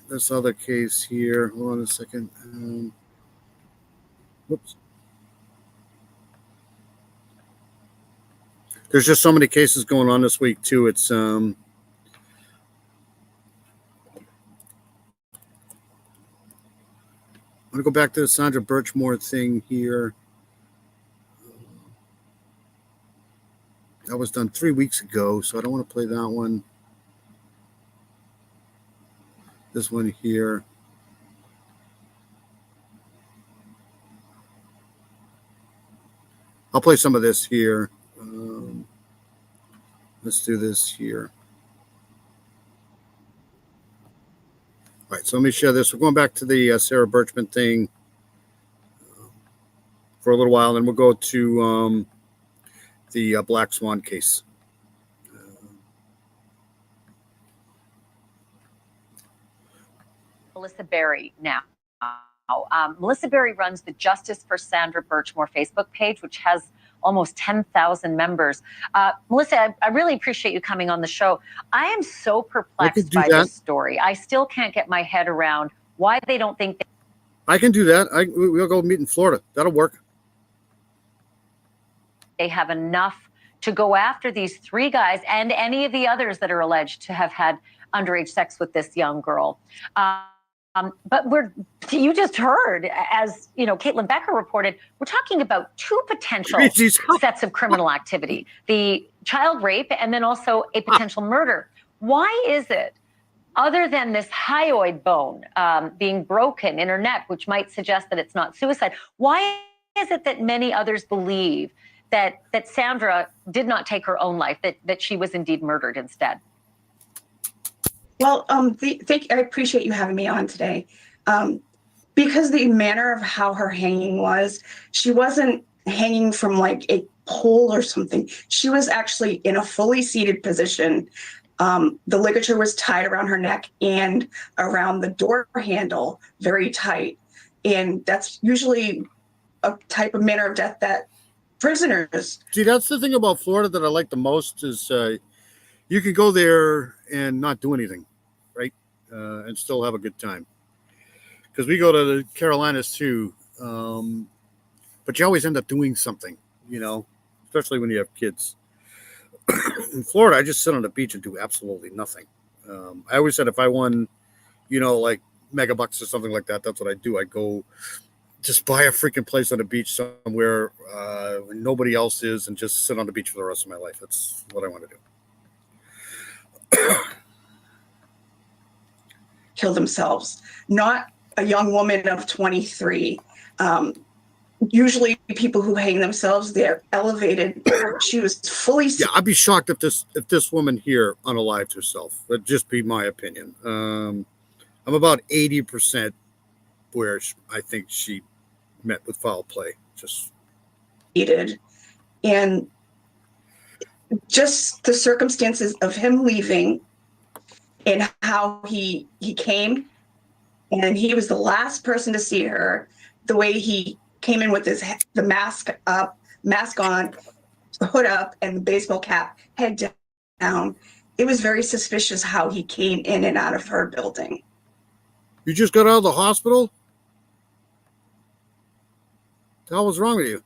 this other case here. Hold on a second. Whoops. There's just so many cases going on this week too. It's I'm going to go back to the Sandra Birchmore thing here. That was done 3 weeks ago, so I don't want to play that one. This one here. I'll play some of this here. Let's do this here. All right, so let me share this. We're going back to the Sarah Birchman thing for a little while, and then we'll go to the Black Swan case. Melissa Berry now. Melissa Berry runs the Justice for Sandra Birchmore Facebook page, which has almost 10,000 members. Melissa, I really appreciate you coming on the show. I am so perplexed by this story. I still can't get my head around why they don't think I can do that. We'll go meet in Florida. That'll work. they have enough to go after these three guys and any of the others that are alleged to have had underage sex with this young girl. But you just heard, as you know, Caitlin Becker reported, we're talking about two potential sets of criminal activity: the child rape and then also a potential murder. Why is it, other than this hyoid bone being broken in her neck, which might suggest that it's not suicide, why is it that many others believe that Sandra did not take her own life, that she was indeed murdered instead? Well, I appreciate you having me on today. Because the manner of how her hanging was, she wasn't hanging from like a pole or something. She was actually in a fully seated position. The ligature was tied around her neck and around the door handle very tight. And that's usually a type of manner of death that prisoners. See, that's the thing about Florida that I like the most is you can go there and not do anything, right? And still have a good time. Because we go to the Carolinas too, but you always end up doing something, you know, especially when you have kids. In Florida, I just sit on the beach and do absolutely nothing. I always said if I won, you know, like megabucks or something like that, that's what I'd do. I'd go just buy a freaking place on the beach somewhere when nobody else is and just sit on the beach for the rest of my life. That's what I want to do. Kill themselves, not a young woman of 23. Usually people who hang themselves, they're elevated. She was fully. Yeah, I'd be shocked if this woman here unalived herself. That'd just be my opinion. I'm about 80% where I think she met with foul play. Just Needed. And just the circumstances of him leaving and how he came, and he was the last person to see her. The way he came in with the mask on, the hood up, and the baseball cap, head down. It was very suspicious how he came in and out of her building. You just got out of the hospital? What the hell was wrong with you?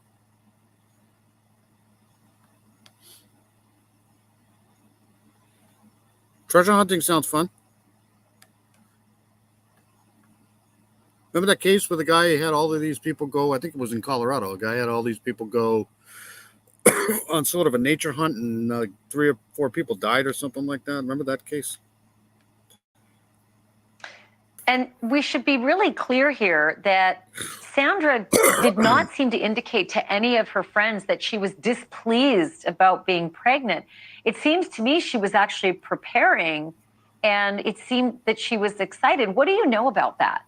Treasure hunting sounds fun. Remember that case where the guy had all of these people go, I think it was in Colorado, a guy had all these people go on sort of a nature hunt and 3 or 4 people died or something like that. Remember that case? And we should be really clear here that Sandra did not seem to indicate to any of her friends that she was displeased about being pregnant. It seems to me she was actually preparing, and it seemed that she was excited. What do you know about that?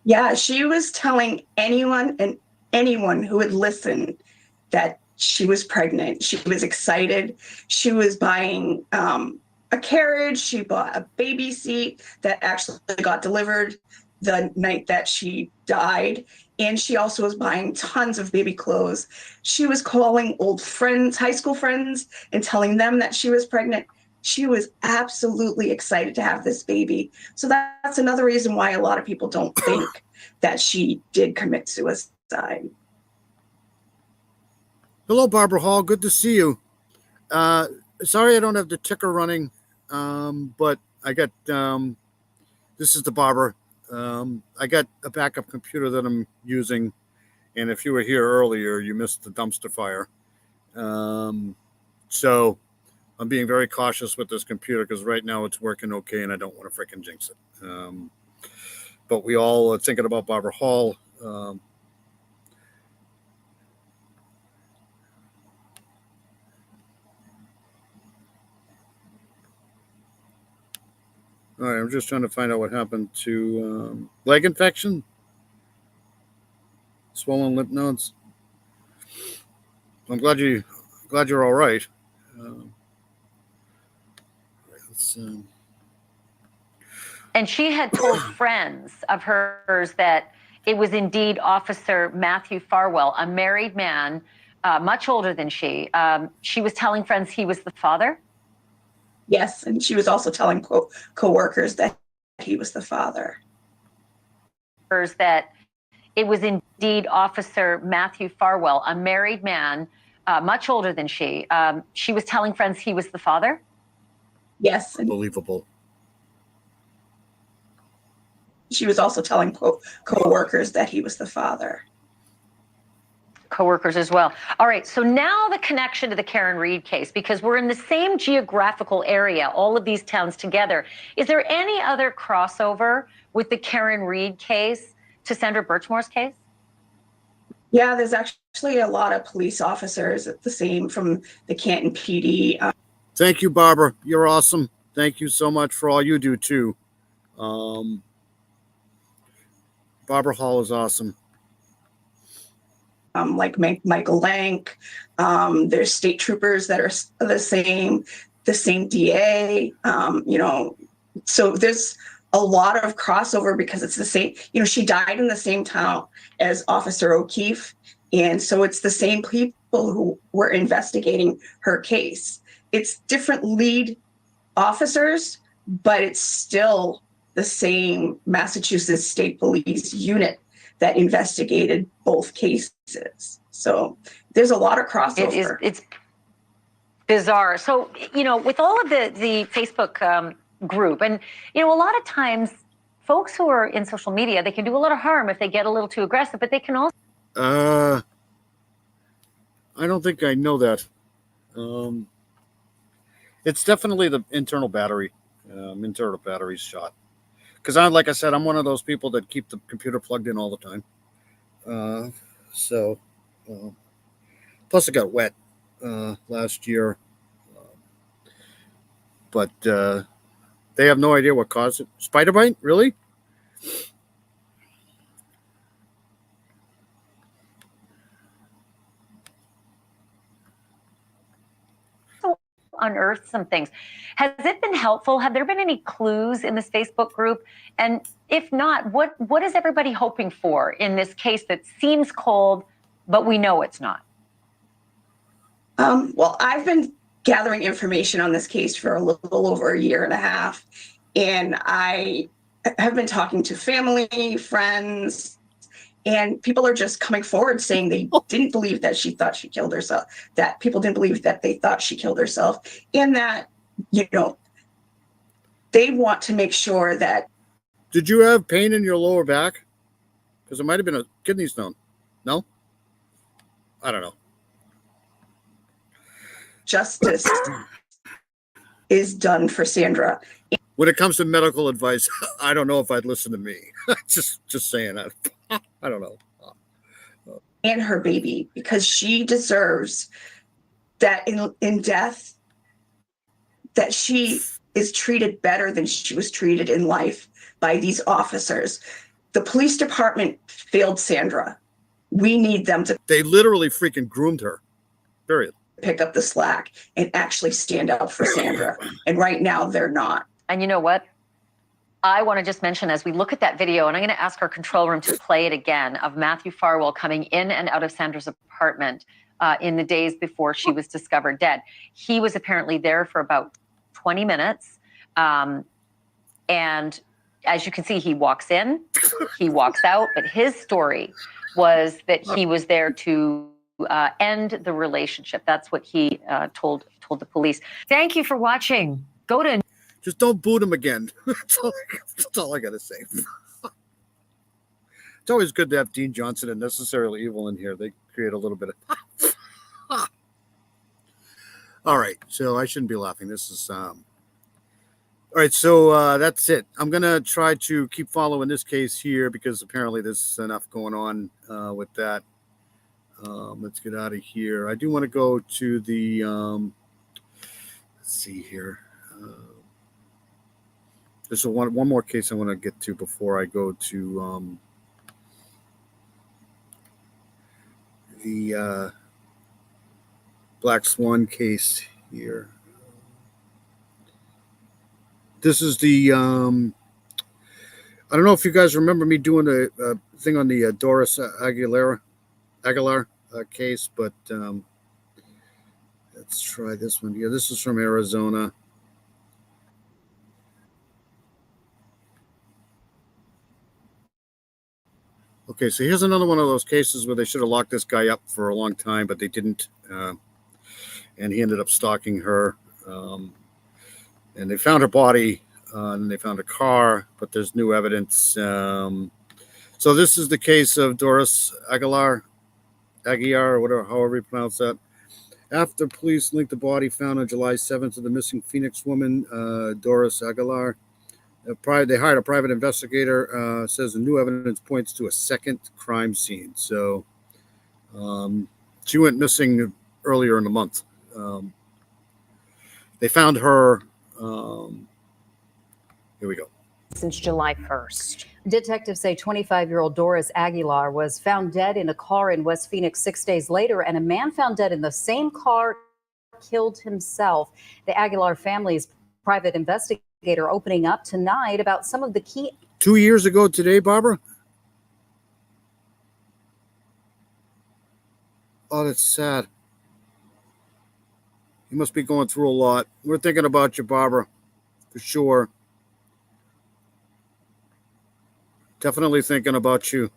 Yeah, she was telling anyone who would listen that she was pregnant. She was excited. She was buying a carriage. She bought a baby seat that actually got delivered the night that she died. And she also was buying tons of baby clothes. She was calling old friends, high school friends, and telling them that she was pregnant. She was absolutely excited to have this baby. So that's another reason why a lot of people don't think that she did commit suicide. Hello, Barbara Hall. Good to see you. Sorry I don't have the ticker running, but I got, this is the Barbara. I got a backup computer that I'm using, and if you were here earlier, you missed the dumpster fire. So I'm being very cautious with this computer because right now it's working okay, and I don't want to freaking jinx it. But we all are thinking about Barbara Hall. All right, I'm just trying to find out what happened to leg infection, swollen lymph nodes. I'm glad you're all right. And she had told friends of hers that it was indeed Officer Matthew Farwell, a married man, much older than she. She was telling friends he was the father? Yes, and she was also telling co-workers that he was the father. That it was indeed Officer Matthew Farwell, a married man, much older than she. She was telling friends he was the father. Yes. Unbelievable. She was also telling co-workers that he was the father. Co-workers as well. All right, so now the connection to the Karen Reed case, because we're in the same geographical area, all of these towns together. Is there any other crossover with the Karen Reed case to Sandra Birchmore's case? Yeah, there's actually a lot of police officers at the same from the Canton PD. Thank you, Barbara. You're awesome. Thank you so much for all you do too. Barbara Hall is awesome. Like Michael Lank. There's state troopers that are the same DA. So there's a lot of crossover because it's the same. She died in the same town as Officer O'Keefe, and so it's the same people who were investigating her case. It's different lead officers, but it's still the same Massachusetts State Police unit that investigated both cases. So there's a lot of crossover. It's bizarre. So, with all of the Facebook group, and, a lot of times folks who are in social media, they can do a lot of harm if they get a little too aggressive, but they can also. I don't think I know that. It's definitely the internal battery. Internal battery's shot. Because like I said, I'm one of those people that keep the computer plugged in all the time. Plus it got wet last year. But they have no idea what caused it. Spider bite? Really? Unearthed some things. Has it been helpful? Have there been any clues in this Facebook group? And if not, what is everybody hoping for in this case that seems cold, but we know it's not? Well, I've been gathering information on this case for a little over a year and a half, and I have been talking to family, friends, and people are just coming forward saying they didn't believe that she thought she killed herself, that people didn't believe that they thought she killed herself, and that, they want to make sure that. Did you have pain in your lower back? Because it might have been a kidney stone. No? I don't know. Justice is done for Sandra. When it comes to medical advice, I don't know if I'd listen to me. just saying that. I don't know. And her baby, because she deserves that in death, that she is treated better than she was treated in life by these officers. The police department failed Sandra. We need them to. They literally freaking groomed her. Period. Pick up the slack and actually stand up for Sandra. And right now they're not. And you know what? I want to just mention, as we look at that video, and I'm going to ask our control room to play it again, of Matthew Farwell coming in and out of Sandra's apartment in the days before she was discovered dead. He was apparently there for about 20 minutes. And as you can see, he walks in, he walks out, but his story was that he was there to end the relationship. That's what he told the police. Thank you for watching. Go to. Just don't boot him again. That's all I got to say. It's always good to have Dean Johnson and Necessarily Evil in here. They create a little bit of. All right, so I shouldn't be laughing. This is all right. So that's it. I'm gonna try to keep following this case here because apparently there's enough going on with that. Let's get out of here. I do want to go to the. Let's see here. There's one more case I want to get to before I go to the Black Swan case here. This is the I don't know if you guys remember me doing a thing on the Doris Aguilar case, but let's try this one. Yeah, this is from Arizona. Okay, so here's another one of those cases where they should have locked this guy up for a long time, but they didn't. And he ended up stalking her. And they found her body, and they found a car, but there's new evidence. So this is the case of Doris Aguilar, or whatever, however you pronounce that. After police linked the body found on July 7th to the missing Phoenix woman, Doris Aguilar, they hired a private investigator. Says the new evidence points to a second crime scene. So she went missing earlier in the month. They found her. Here we go. Since July 1st. Detectives say 25-year-old Doris Aguilar was found dead in a car in West Phoenix 6 days later, and a man found dead in the same car killed himself. The Aguilar family's private investigator opening up tonight about some of the key. 2 years ago today, Barbara? Oh, that's sad. You must be going through a lot. We're thinking about you, Barbara, for sure. Definitely thinking about you.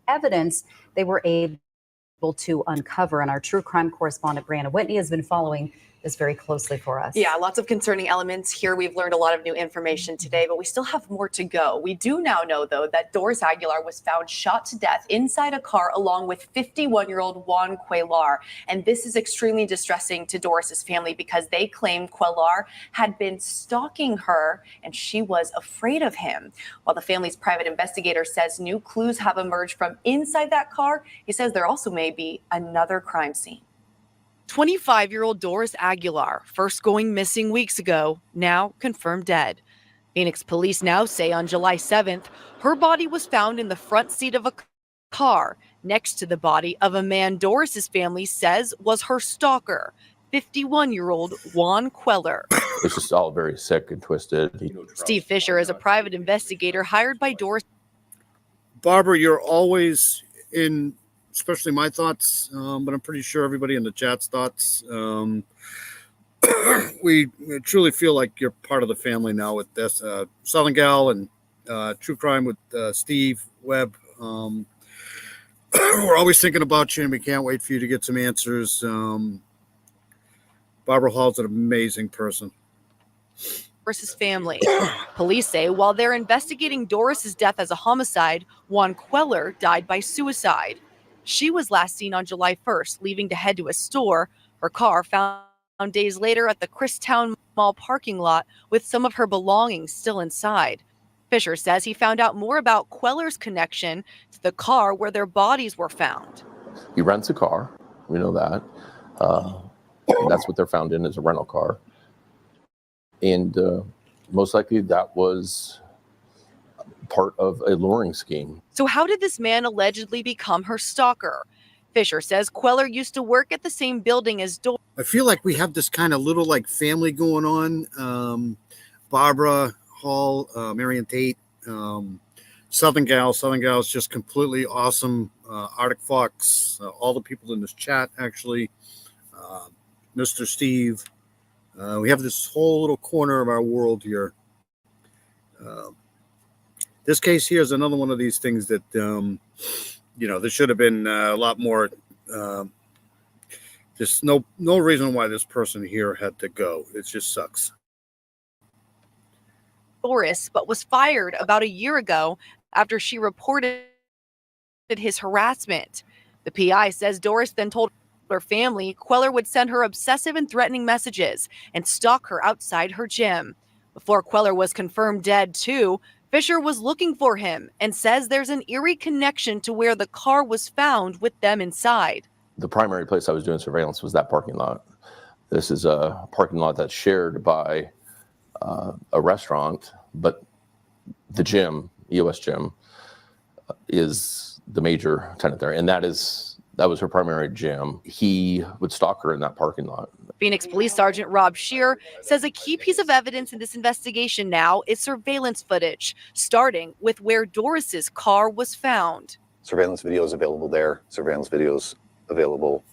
Evidence they were able to uncover, and our true crime correspondent Brianna Whitney has been following this very closely for us. Yeah, lots of concerning elements here. We've learned a lot of new information today, but we still have more to go. We do now know, though, that Doris Aguilar was found shot to death inside a car along with 51-year-old Juan Cuellar. And this is extremely distressing to Doris's family because they claim Cuellar had been stalking her and she was afraid of him. While the family's private investigator says new clues have emerged from inside that car, he says there also may be another crime scene. 25-year-old Doris Aguilar, first going missing weeks ago, now confirmed dead. Phoenix police now say on July 7th, her body was found in the front seat of a car next to the body of a man Doris's family says was her stalker, 51-year-old Juan Cuellar. It's just all very sick and twisted. Steve Fisher is a private investigator hired by Doris. Barbara, you're always in, especially my thoughts, but I'm pretty sure everybody in the chat's thoughts. We truly feel like you're part of the family now with this. Southern Gal and True Crime with Steve Webb. We're always thinking about you, and we can't wait for you to get some answers. Barbara Hall's an amazing person. Doris's family. Police say while they're investigating Doris's death as a homicide, Juan Cuellar died by suicide. She was last seen on July 1st, leaving to head to a store. Her car found days later at the Christown Mall parking lot with some of her belongings still inside. Fisher says he found out more about Cuellar's connection to the car where their bodies were found. He rents a car. We know that. That's what they're found in, is a rental car. And most likely that was part of a luring scheme. So how did this man allegedly become her stalker? Fisher says Cuellar used to work at the same building as Doris. I feel like we have this kind of little like family going on. Barbara Hall, Marion Tate, Southern Gal. Southern Gal is just completely awesome. Arctic Fox, all the people in this chat, actually. Mr. Steve. We have this whole little corner of our world here. This case here is another one of these things that, there should have been a lot more. There's no reason why this person here had to go. It just sucks. Doris, but was fired about a year ago after she reported his harassment. The PI says Doris then told her family Cuellar would send her obsessive and threatening messages and stalk her outside her gym. Before Cuellar was confirmed dead, too, Fisher was looking for him and says there's an eerie connection to where the car was found with them inside. The primary place I was doing surveillance was that parking lot. This is a parking lot that's shared by a restaurant, but the gym, EOS Gym, is the major tenant there. And that was her primary gym. He would stalk her in that parking lot. Phoenix Police Sergeant Rob Shear says a key piece of evidence in this investigation now is surveillance footage, starting with where Doris's car was found. Surveillance videos available there. Surveillance videos available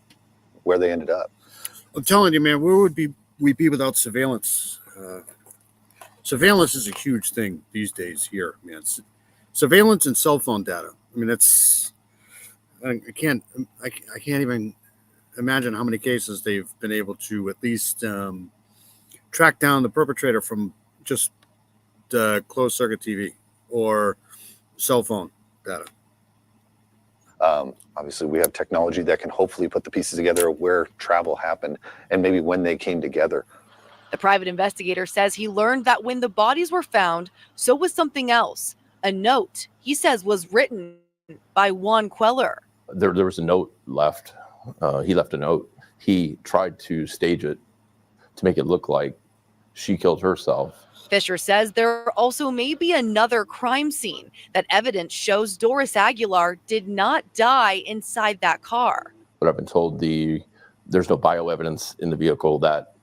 where they ended up. I'm telling you, man, where would we be without surveillance? Surveillance is a huge thing these days here, man. Surveillance and cell phone data. I mean, I can't even imagine how many cases they've been able to at least track down the perpetrator from just closed circuit TV or cell phone data. Obviously, we have technology that can hopefully put the pieces together of where travel happened and maybe when they came together. The private investigator says he learned that when the bodies were found, so was something else. A note, he says, was written by Juan Queller. There was a note left. He left a note. He tried to stage it to make it look like she killed herself. Fisher says there also may be another crime scene, that evidence shows Doris Aguilar did not die inside that car. But I've been told there's no bioevidence in the vehicle that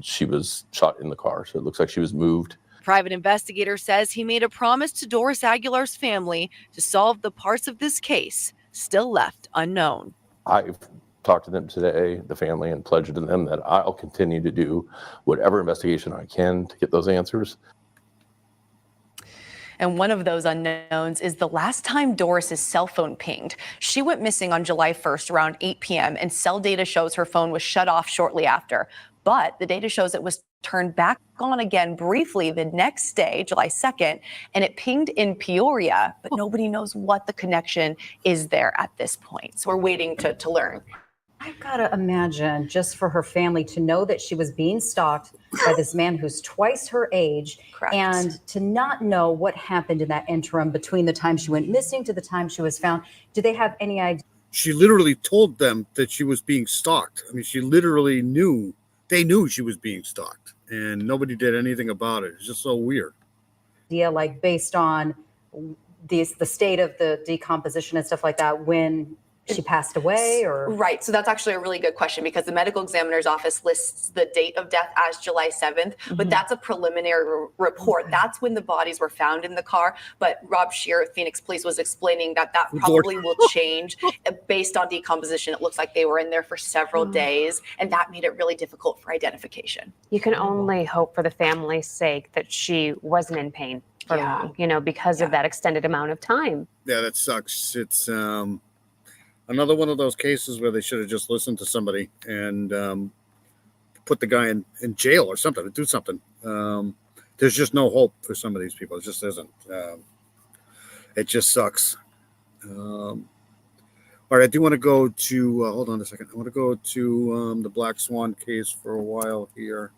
she was shot in the car. So it looks like she was moved. Private investigator says he made a promise to Doris Aguilar's family to solve the parts of this case still left unknown. I've talked to them today, the family, and pledged to them that I'll continue to do whatever investigation I can to get those answers. And one of those unknowns is the last time Doris's cell phone pinged. She went missing on July 1st around 8 p.m. and cell data shows her phone was shut off shortly after. But the data shows it was turned back on again briefly the next day, July 2nd, and it pinged in Peoria, but nobody knows what the connection is there at this point. So we're waiting to learn. I've got to imagine, just for her family to know that she was being stalked by this man who's twice her age. Correct. And to not know what happened in that interim between the time she went missing to the time she was found. Do they have any idea? She literally told them that she was being stalked. I mean, she literally knew. They knew she was being stalked, and nobody did anything about it. It's just so weird. Like based on the state of the decomposition and stuff like that, when she passed away, or Right. So that's actually a really good question, because the medical examiner's office lists the date of death as July 7th, but that's a preliminary report. That's when the bodies were found in the car. But Rob Shear of Phoenix Police was explaining that probably will change based on decomposition. It looks like they were in there for several days, and that made it really difficult for identification. You can only hope for the family's sake that she wasn't in pain for long, because of that extended amount of time. Yeah, that sucks. It's another one of those cases where they should have just listened to somebody and put the guy in jail or something, to do something. There's just no hope for some of these people. It just isn't. It just sucks. All right, I do want to go to, hold on a second. I want to go to the Black Swan case for a while here.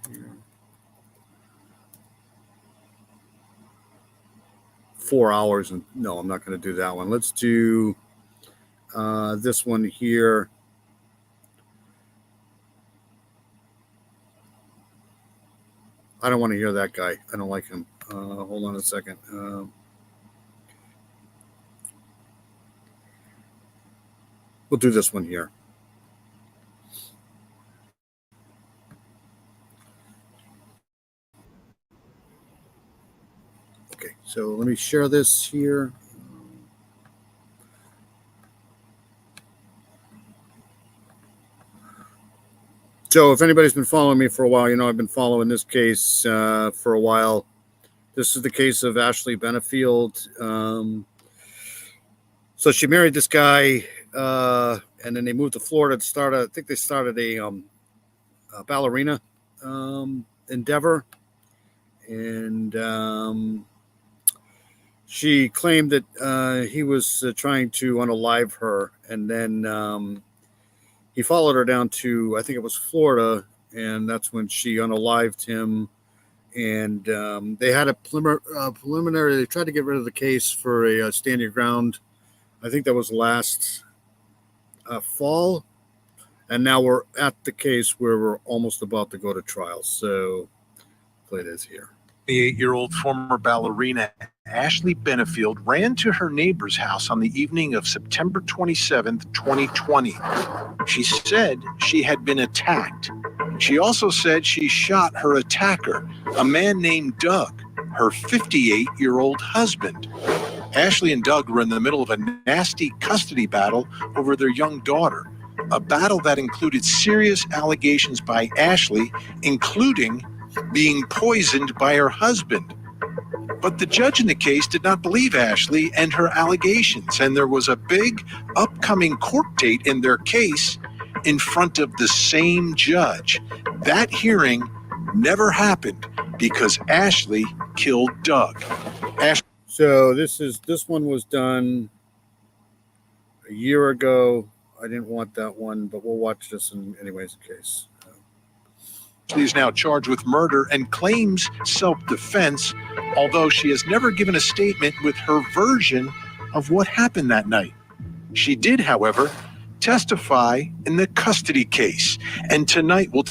Here. 4 hours, and no, I'm not going to do that one. Let's do this one here. I don't want to hear that guy. I don't like him. Hold on a second. We'll do this one here. Okay, so let me share this here. So if anybody's been following me for a while, I've been following this case for a while. This is the case of Ashley Benefield. So she married this guy, and then they moved to Florida to start I think they started a ballerina endeavor. And she claimed that he was trying to unalive her, and then he followed her down to, I think it was Florida, and that's when she unalived him. And they had a preliminary, they tried to get rid of the case for a stand your ground. I think that was last fall. And now we're at the case where we're almost about to go to trial. So play this here. 28-year-old former ballerina Ashley Benefield ran to her neighbor's house on the evening of September 27th, 2020. She said she had been attacked. She also said she shot her attacker, a man named Doug. her 58-year-old husband. Ashley and Doug were in the middle of a nasty custody battle over their young daughter, a battle that included serious allegations by Ashley, including being poisoned by her husband. But the judge in the case did not believe Ashley and her allegations, and there was a big upcoming court date in their case in front of the same judge. That hearing never happened because Ashley killed Doug. So this one was done a year ago. I didn't want that one, but we'll watch this in anyways in case. Ashley is now charged with murder and claims self-defense, although she has never given a statement with her version of what happened that night. She did, however, testify in the custody case, and tonight we'll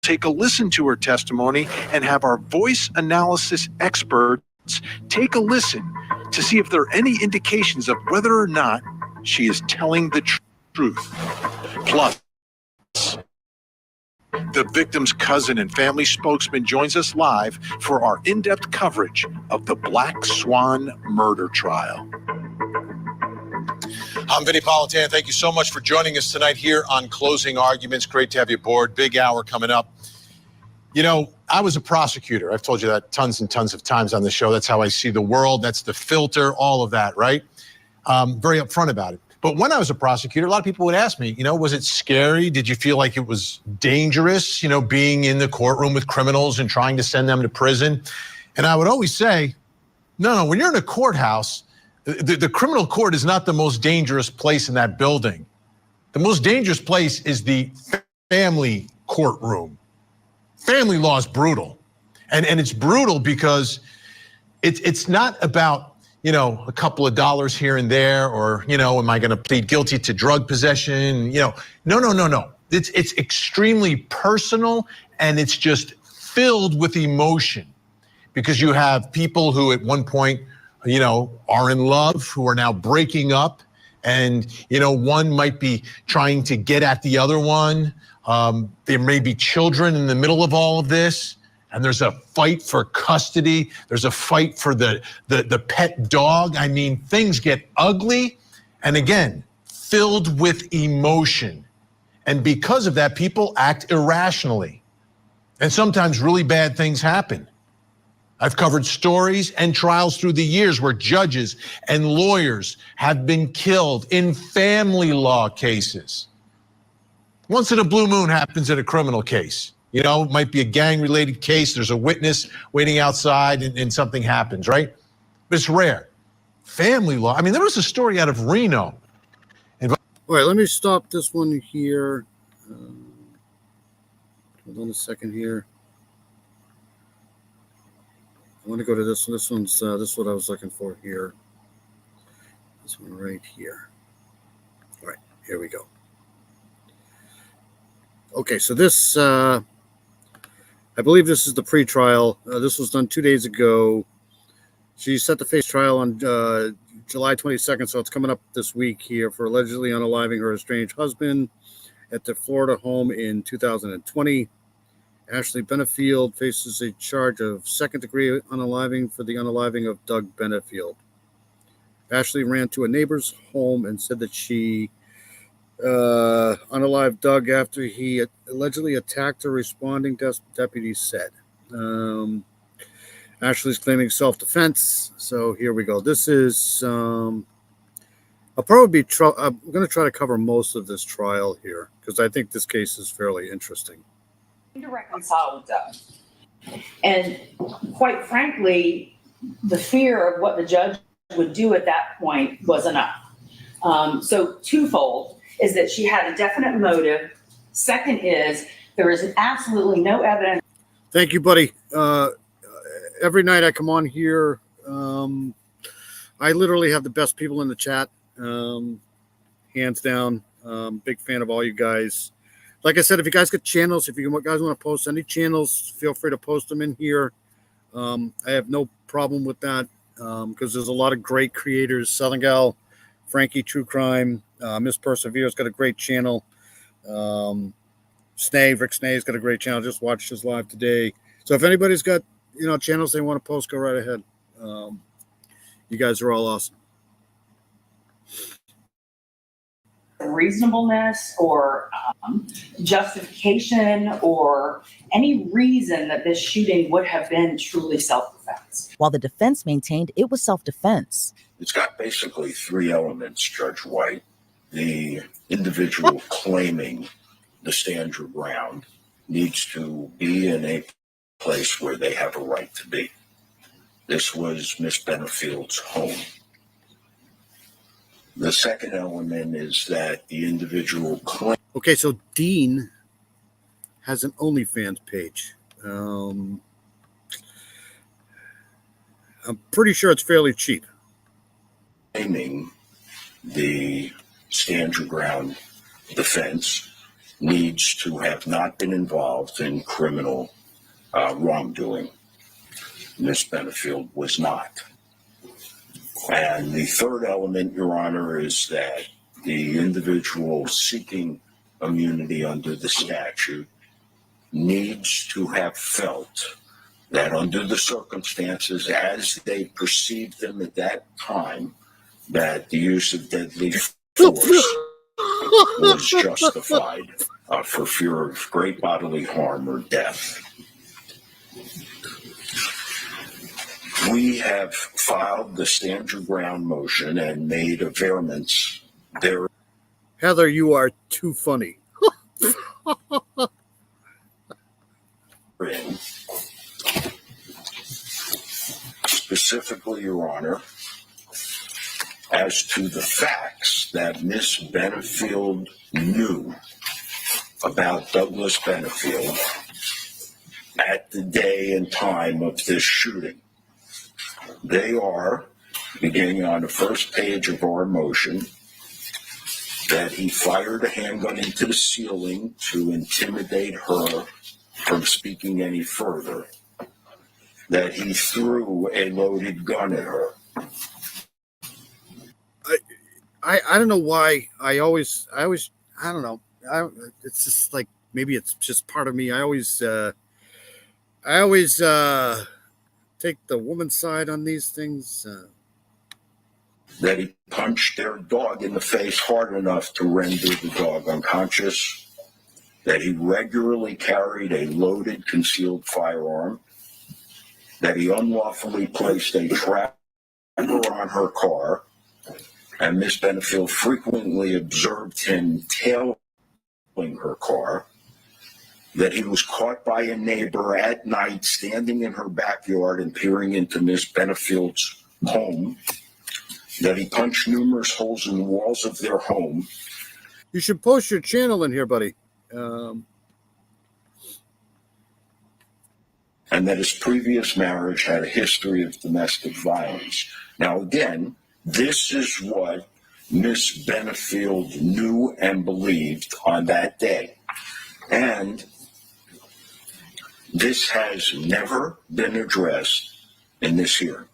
take a listen to her testimony and have our voice analysis experts take a listen to see if there are any indications of whether or not she is telling the truth. Plus, the victim's cousin and family spokesman joins us live for our in-depth coverage of the Black Swan murder trial. I'm Vinny Politan. Thank you so much for joining us tonight here on Closing Arguments. Great to have you aboard. Big hour coming up. You know, I was a prosecutor. I've told you that tons and tons of times on the show. That's how I see the world. That's the filter, all of that, right? Very upfront about it. But when I was a prosecutor, a lot of people would ask me, you know, was it scary? Did you feel like it was dangerous, you know, being in the courtroom with criminals and trying to send them to prison? And I would always say, no, when you're in a courthouse, the criminal court is not the most dangerous place in that building. The most dangerous place is the family courtroom. Family law is brutal. And it's brutal because it's not about, you know, a couple of dollars here and there, or, you know, am I going to plead guilty to drug possession? You know, no. It's extremely personal, and it's just filled with emotion, because you have people who at one point, you know, are in love, who are now breaking up, and, you know, one might be trying to get at the other one. There may be children in the middle of all of this. And there's a fight for custody. There's a fight for the pet dog. I mean, things get ugly, and again, filled with emotion. And because of that, people act irrationally. And sometimes really bad things happen. I've covered stories and trials through the years where judges and lawyers have been killed in family law cases. Once in a blue moon happens in a criminal case. You know, it might be a gang-related case. There's a witness waiting outside and something happens, right? But it's rare. Family law. I mean, there was a story out of Reno. All right, let me stop this one here. Hold on a second here. I want to go to this one. This is what I was looking for here. This one right here. All right, here we go. Okay, so this, I believe this is the pre-trial. This was done 2 days ago. She set to face trial on July 22nd, so it's coming up this week here, for allegedly unaliving her estranged husband at their Florida home in 2020. Ashley Benefield faces a charge of second-degree unaliving for the unaliving of Doug Benefield. Ashley ran to a neighbor's home and said that she unalived Doug after he allegedly attacked her, responding deputies said. Ashley's claiming self-defense. So here we go. This is, I'm going to try to cover most of this trial here, because I think this case is fairly interesting. To reconcile with Doug. And quite frankly, the fear of what the judge would do at that point was enough. So twofold is that she had a definite motive. Second is there is absolutely no evidence. Thank you, buddy. Every night I come on here, I literally have the best people in the chat, hands down. Big fan of all you guys. Like I said, if you guys got channels, if you guys want to post any channels, feel free to post them in here. I have no problem with that, because there's a lot of great creators. Southern Gal, Frankie True Crime, Miss Persevere's got a great channel. Rick Snave's got a great channel. Just watched his live today. So if anybody's got channels they want to post, go right ahead. You guys are all awesome. Reasonableness or justification or any reason that this shooting would have been truly self-defense. While the defense maintained it was self-defense. It's got basically three elements, Judge White. The individual claiming to stand your ground needs to be in a place where they have a right to be. This was Miss Benefield's home. The second element is that the individual claim. Okay, so Dean has an OnlyFans page. I'm pretty sure it's fairly cheap. Claiming the stand your ground defense needs to have not been involved in criminal wrongdoing. Miss Benefield was not. And the third element, Your Honor, is that the individual seeking immunity under the statute needs to have felt that under the circumstances as they perceived them at that time, that the use of deadly force was justified for fear of great bodily harm or death. We have filed the stand your ground motion and made a variance there. Heather, you are too funny. Specifically, Your Honor, as to the facts that Miss Benefield knew about Douglas Benefield at the day and time of this shooting. They are, beginning on the first page of our motion, that he fired a handgun into the ceiling to intimidate her from speaking any further, that he threw a loaded gun at her. I don't know why I don't know. It's just like, maybe it's just part of me. I always take the woman's side on these things. That he punched their dog in the face hard enough to render the dog unconscious, that he regularly carried a loaded concealed firearm, that he unlawfully placed a tracker on her car, and Miss Benefield frequently observed him tailing her car, that he was caught by a neighbor at night standing in her backyard and peering into Miss Benefield's home, that he punched numerous holes in the walls of their home. You should post your channel in here, buddy. And that his previous marriage had a history of domestic violence. Now, again, this is what Miss Benefield knew and believed on that day. And this has never been addressed in this hearing.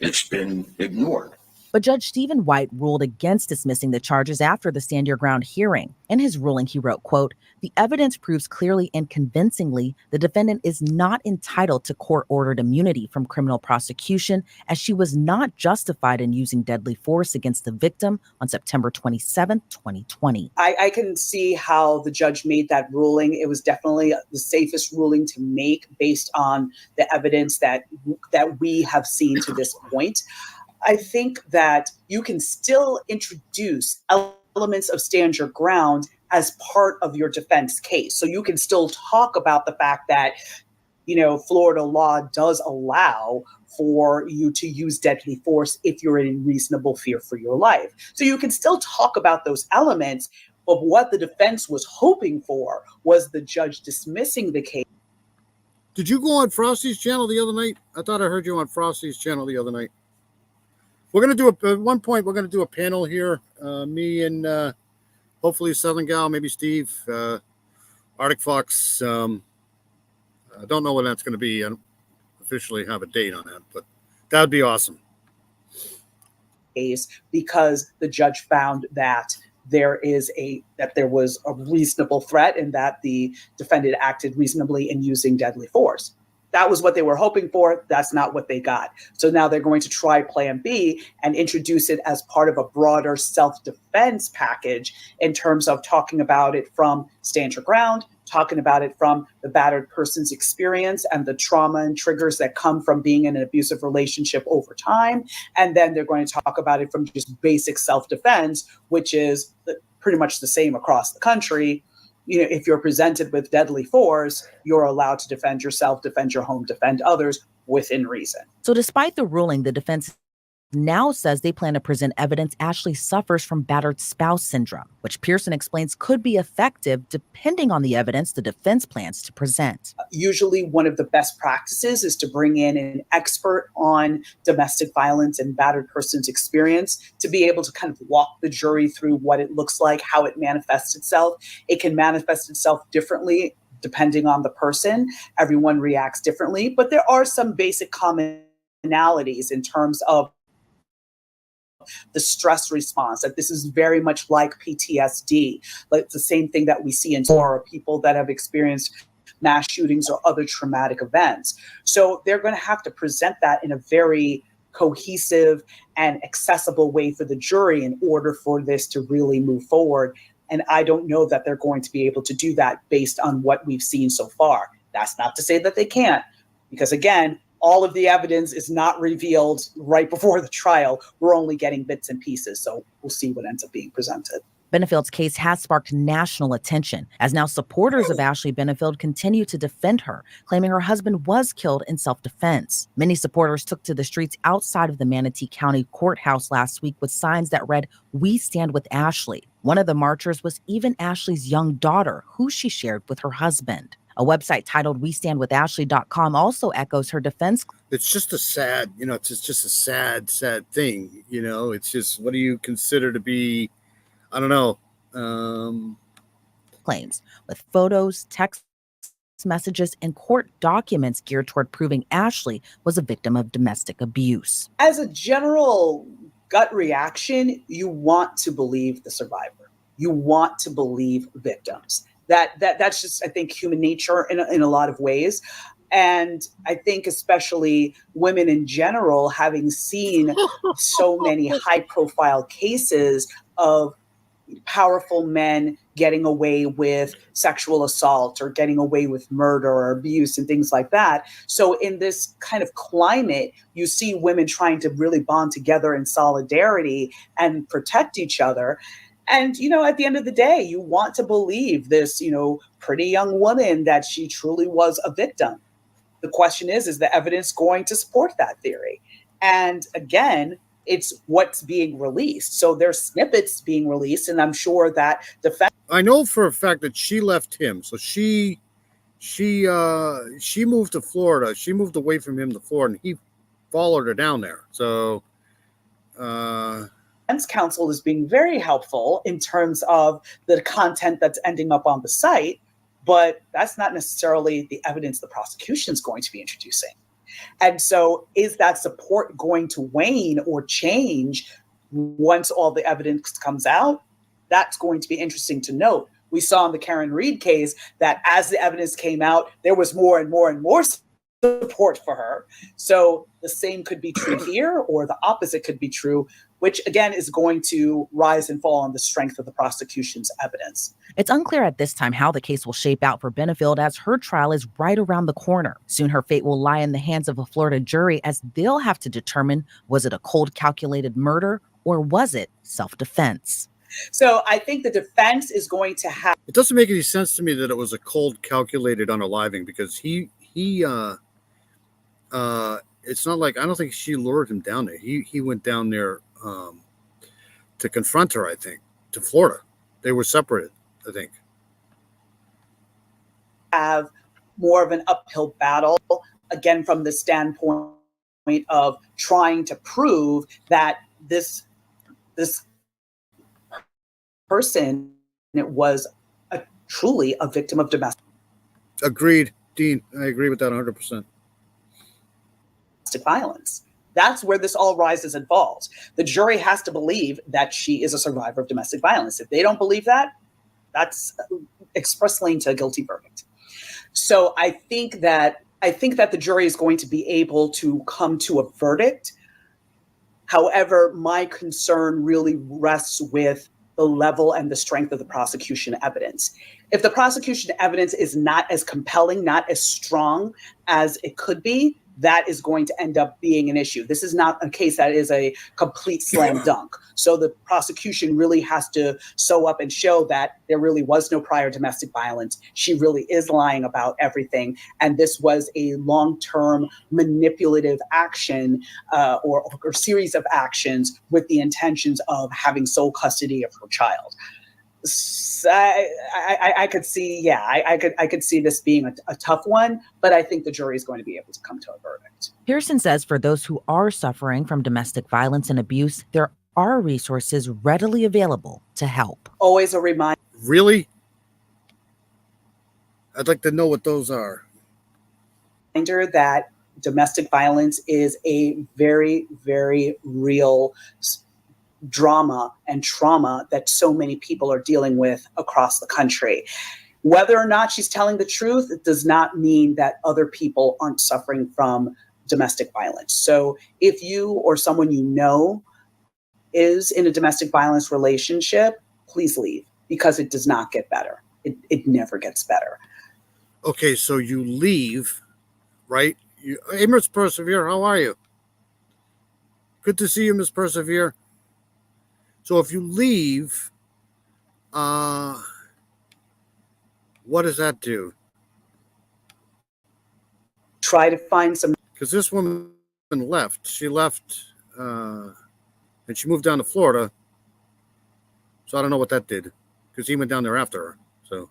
It's been ignored. But Judge Stephen White ruled against dismissing the charges after the Stand Your Ground hearing. In his ruling, he wrote, quote, "The evidence proves clearly and convincingly the defendant is not entitled to court-ordered immunity from criminal prosecution, as she was not justified in using deadly force against the victim on September 27, 2020. I can see how the judge made that ruling. It was definitely the safest ruling to make based on the evidence that we have seen to this point. I think that you can still introduce elements of stand your ground as part of your defense case. So you can still talk about the fact that, Florida law does allow for you to use deadly force if you're in reasonable fear for your life. So you can still talk about those elements, but what the defense was hoping for was the judge dismissing the case. Did you go on Frosty's channel the other night? I thought I heard you on Frosty's channel the other night. We're going to do at one point, we're going to do a panel here. Me and hopefully Southern Gal, maybe Steve, Arctic Fox. I don't know when that's going to be. I don't officially have a date on that, but that would be awesome. Because the judge found that there was a reasonable threat and that the defendant acted reasonably in using deadly force. that was what they were hoping for. That's not what they got. So now they're going to try Plan B and introduce it as part of a broader self-defense package in terms of talking about it from Stand Your Ground, talking about it from the battered person's experience and the trauma and triggers that come from being in an abusive relationship over time. And then they're going to talk about it from just basic self-defense, which is pretty much the same across the country. You know, if you're presented with deadly force, you're allowed to defend yourself, defend your home, defend others within reason. So despite the ruling, the defense now says they plan to present evidence Ashley suffers from battered spouse syndrome, which Pearson explains could be effective depending on the evidence the defense plans to present. Usually one of the best practices is to bring in an expert on domestic violence and battered person's experience to be able to kind of walk the jury through what it looks like, how it manifests itself. It can manifest itself differently depending on the person. Everyone reacts differently, but there are some basic commonalities in terms of the stress response, that this is very much like PTSD, like the same thing that we see in horror, people that have experienced mass shootings or other traumatic events. So they're going to have to present that in a very cohesive and accessible way for the jury in order for this to really move forward. And I don't know that they're going to be able to do that based on what we've seen so far. That's not to say that they can't, because again, all of the evidence is not revealed right before the trial. We're only getting bits and pieces. So we'll see what ends up being presented. Benefield's case has sparked national attention as now supporters of Ashley Benefield continue to defend her, claiming her husband was killed in self-defense. Many supporters took to the streets outside of the Manatee County Courthouse last week with signs that read, "We stand with Ashley." One of the marchers was even Ashley's young daughter, who she shared with her husband. A website titled WeStandWithAshley.com also echoes her defense. It's just a sad, it's just a sad thing. It's just, what do you consider to be, I don't know. Claims with photos, text messages, and court documents geared toward proving Ashley was a victim of domestic abuse. As a general gut reaction, you want to believe the survivor. You want to believe victims. That's just, I think, human nature in a lot of ways. And I think especially women in general, having seen so many high profile cases of powerful men getting away with sexual assault or getting away with murder or abuse and things like that. So in this kind of climate, you see women trying to really bond together in solidarity and protect each other. And, at the end of the day, you want to believe this, pretty young woman that she truly was a victim. The question is the evidence going to support that theory? And again, it's what's being released. So there's snippets being released, and I'm sure that I know for a fact that she left him. So she moved to Florida. She moved away from him to Florida, and he followed her down there. So defense counsel is being very helpful in terms of the content that's ending up on the site, but that's not necessarily the evidence the prosecution is going to be introducing. And so is that support going to wane or change once all the evidence comes out? That's going to be interesting to note. We saw in the Karen Reed case that as the evidence came out, there was more and more and more support for her. So the same could be true here, or the opposite could be true, which again is going to rise and fall on the strength of the prosecution's evidence. It's unclear at this time how the case will shape out for Benefield, as her trial is right around the corner. Soon her fate will lie in the hands of a Florida jury, as they'll have to determine, was it a cold, calculated murder, or was it self-defense? So I think the defense is going to have... It doesn't make any sense to me that it was a cold, calculated unaliving, because it's not like, I don't think she lured him down there. He went down there to confront her, I think, to Florida. They were separated, I think. Have more of an uphill battle, again, from the standpoint of trying to prove that this person was truly a victim of domestic. Agreed, Dean. I agree with that 100%. Violence. That's where this all rises and falls. The jury has to believe that she is a survivor of domestic violence. If they don't believe that, that's expressly to a guilty verdict. So I think that I think that the jury is going to be able to come to a verdict. However, my concern really rests with the level and the strength of the prosecution evidence. If the prosecution evidence is not as compelling, not as strong as it could be, that is going to end up being an issue. This is not a case that is a complete slam dunk. So the prosecution really has to sew up and show that there really was no prior domestic violence. She really is lying about everything. And this was a long-term manipulative action or series of actions with the intentions of having sole custody of her child. I could see, I could see this being a tough one, but I think the jury is going to be able to come to a verdict. Pearson says for those who are suffering from domestic violence and abuse, there are resources readily available to help. Always a reminder. Really? I'd like to know what those are. Reminder that domestic violence is a very, very real drama and trauma that so many people are dealing with across the country. Whether or not she's telling the truth, it does not mean that other people aren't suffering from domestic violence. So if you or someone you know is in a domestic violence relationship, please leave, because it does not get better. It never gets better. Okay, so you leave, right? Hey, Miss Persevere, how are you? Good to see you, Miss Persevere. So if you leave, what does that do? Try to find some. Because this woman left. She left, and she moved down to Florida. So I don't know what that did, because he went down there after her. So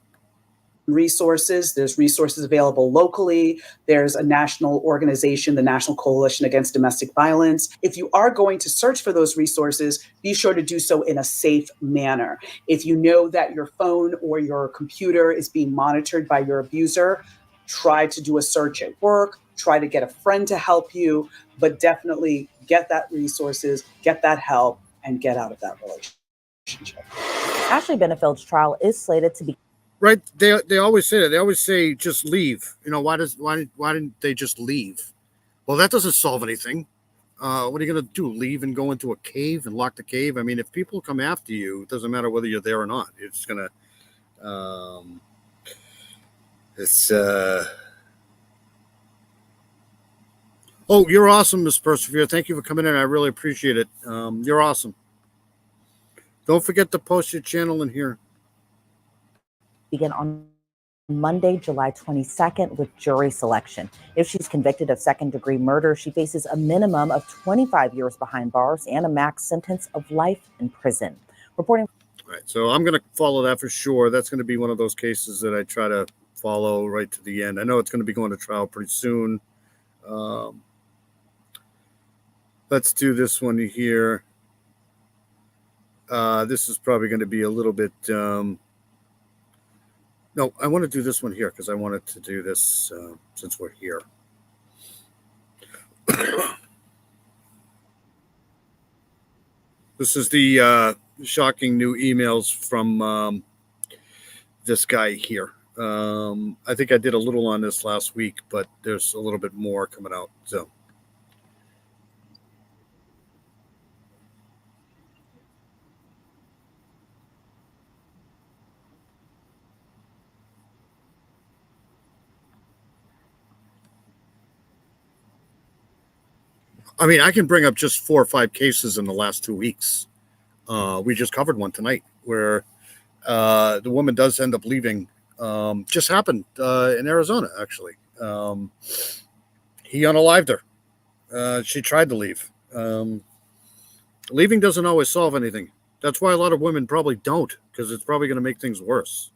resources. There's resources available locally. There's a national organization, the National Coalition Against Domestic Violence. If you are going to search for those resources, be sure to do so in a safe manner. If you know that your phone or your computer is being monitored by your abuser, try to do a search at work, try to get a friend to help you, but definitely get that resources, get that help, and get out of that relationship. Ashley Benefield's trial is slated to be right, they always say that. They always say just leave. You know, why didn't they just leave? Well, that doesn't solve anything. What are you going to do? Leave and go into a cave and lock the cave? I mean, if people come after you, it doesn't matter whether you're there or not. It's going to oh, you're awesome, Miss Persevere. Thank you for coming in. I really appreciate it. You're awesome. Don't forget to post your channel in here. Begin on Monday, July 22nd with jury selection. If she's convicted of second-degree murder, she faces a minimum of 25 years behind bars and a max sentence of life in prison. Reporting. All right, so I'm going to follow that for sure. That's going to be one of those cases that I try to follow right to the end. I know it's going to be going to trial pretty soon. Let's do this one here. This is probably going to be a little bit... No, I want to do this one here because I wanted to do this since we're here. This is the shocking new emails from this guy here. I think I did a little on this last week, but there's a little bit more coming out. So. I mean, I can bring up just 4 or 5 cases in the last 2 weeks. We just covered one tonight where the woman does end up leaving. Just happened in Arizona, actually. He unalived her. She tried to leave. Leaving doesn't always solve anything. That's why a lot of women probably don't, because it's probably going to make things worse.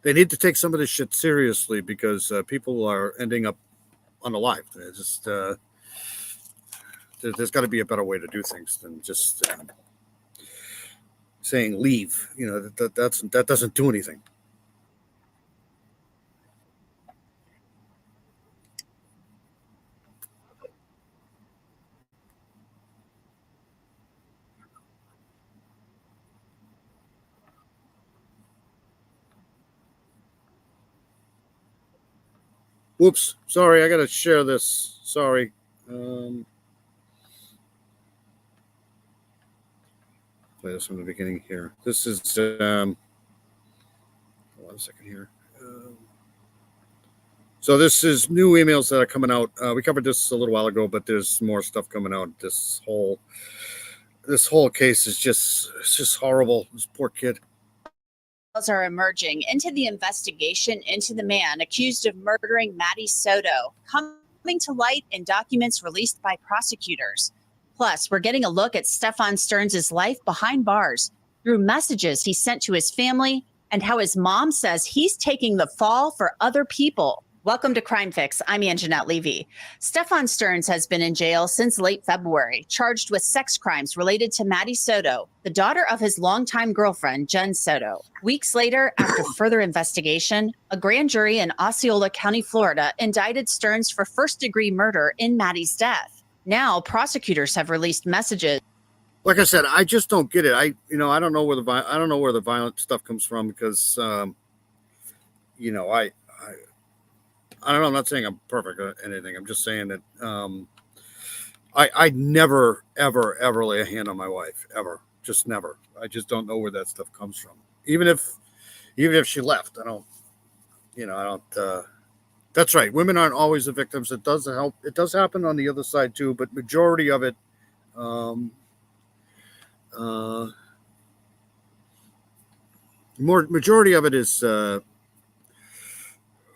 They need to take some of this shit seriously because people are ending up unalived. It's just there's got to be a better way to do things than just saying leave. You know, that doesn't do anything. Whoops. Sorry, I got to share this. Sorry. Play this from the beginning here. This is, hold on a second here. So this is new emails that are coming out. We covered this a little while ago, but there's more stuff coming out. This whole case is just horrible. This poor kid. Are emerging into the investigation into the man accused of murdering Maddie Soto, coming to light in documents released by prosecutors. Plus, we're getting a look at Stefan Stearns' life behind bars through messages he sent to his family and how his mom says he's taking the fall for other people. Welcome to Crime Fix. I'm Anjanette Levy. Stefan Stearns has been in jail since late February, charged with sex crimes related to Maddie Soto, the daughter of his longtime girlfriend, Jen Soto. Weeks later, after further investigation, a grand jury in Osceola County, Florida, indicted Stearns for first-degree murder in Maddie's death. Now, prosecutors have released messages. Like I said, I just don't get it. I don't know where the violent stuff comes from because, I don't know. I'm not saying I'm perfect or anything. I'm just saying that I never, ever lay a hand on my wife, ever. Just never. I just don't know where that stuff comes from. Even if she left, I don't. That's right. Women aren't always the victims. It does help. It does happen on the other side too, but majority of it, majority of it is.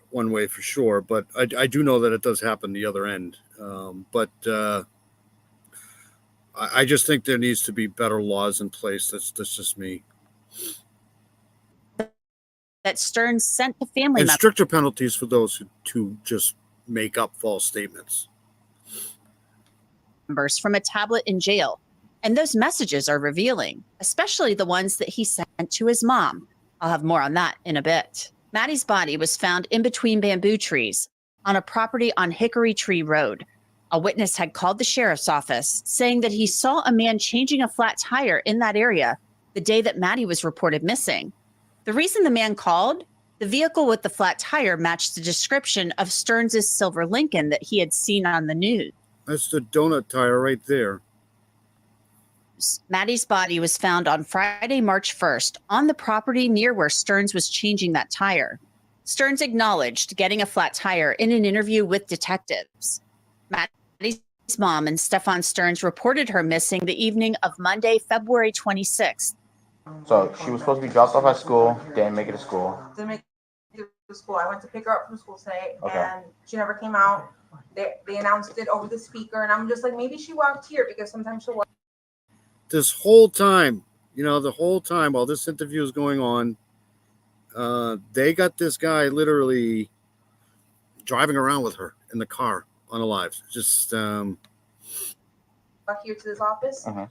One way for sure, but I do know that it does happen the other end. But I just think there needs to be better laws in place. That's just me. That Stearns sent to family And members. stricter penalties for those who just make up false statements. From a tablet in jail. And those messages are revealing, especially the ones that he sent to his mom. I'll have more on that in a bit. Maddie's body was found in between bamboo trees on a property on Hickory Tree Road. A witness had called the sheriff's office saying that he saw a man changing a flat tire in that area the day that Maddie was reported missing. The reason the man called, the vehicle with the flat tire matched the description of Stearns' silver Lincoln that he had seen on the news. That's the donut tire right there. Maddie's body was found on Friday, March 1st, on the property near where Stearns was changing that tire. Stearns acknowledged getting a flat tire in an interview with detectives. Maddie's mom and Stefan Stearns reported her missing the evening of Monday, February 26th. So she was supposed to be dropped off at school, didn't make it to school. Didn't make it to school. I went to pick her up from school today, Okay. and she never came out. They announced it over the speaker, and I'm just like, maybe she walked here because sometimes she'll walk. This whole time, the whole time while this interview is going on, they got this guy literally driving around with her in the car unalive. Just Back here to this office. I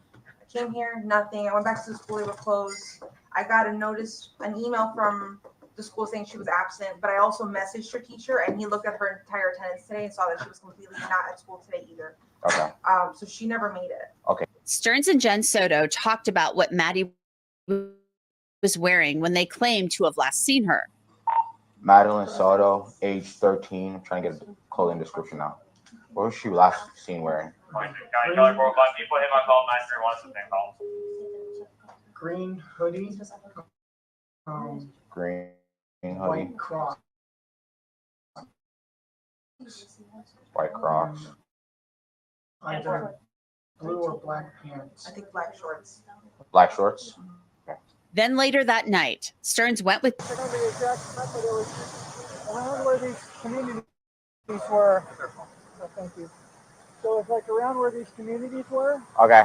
came here, nothing. I went back to the school, they were closed. I got an email from the school saying she was absent, but I also messaged her teacher, and he looked at her entire attendance today and saw that she was completely not at school today either. Okay. So she never made it. Okay. Stearns and Jen Soto talked about what Maddie was wearing when they claimed to have last seen her. Madeline Soto, age 13. I'm trying to get a clothing description now. What was she last seen wearing? Green hoodie. Green hoodie. White Crocs. White Crocs. Either blue or black pants. I think black shorts. Black shorts. Then later that night, Stearns went with Around where these communities were. Oh, thank you. So it's like around where these communities were. Okay.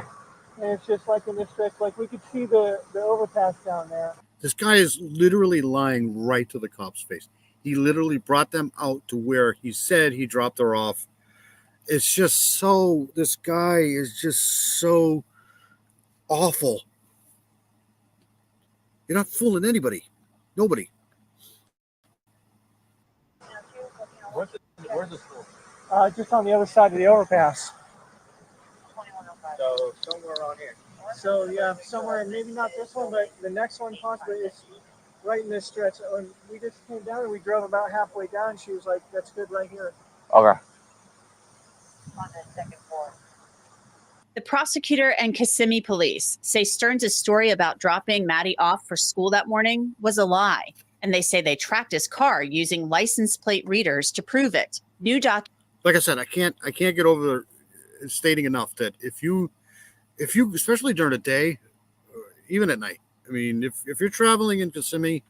And it's just like in this stretch, like we could see the overpass down there. this guy is literally lying right to the cop's face. He literally brought them out to where he said he dropped her off. It's just so, this guy is just so awful. You're not fooling anybody. Nobody. Where's the school? Just on the other side of the overpass. So somewhere around here. So yeah, somewhere, maybe not this one, but the next one possibly is right in this stretch. When we just came down and we drove about halfway down, she was like, "That's good right here." Okay. On the second floor. The prosecutor and Kissimmee police say Stearns' story about dropping Maddie off for school that morning was a lie, and they say they tracked his car using license plate readers to prove it. New Like I said, I can't get over stating enough that if you especially during the day, or even at night, I mean, if you're traveling in Kissimmee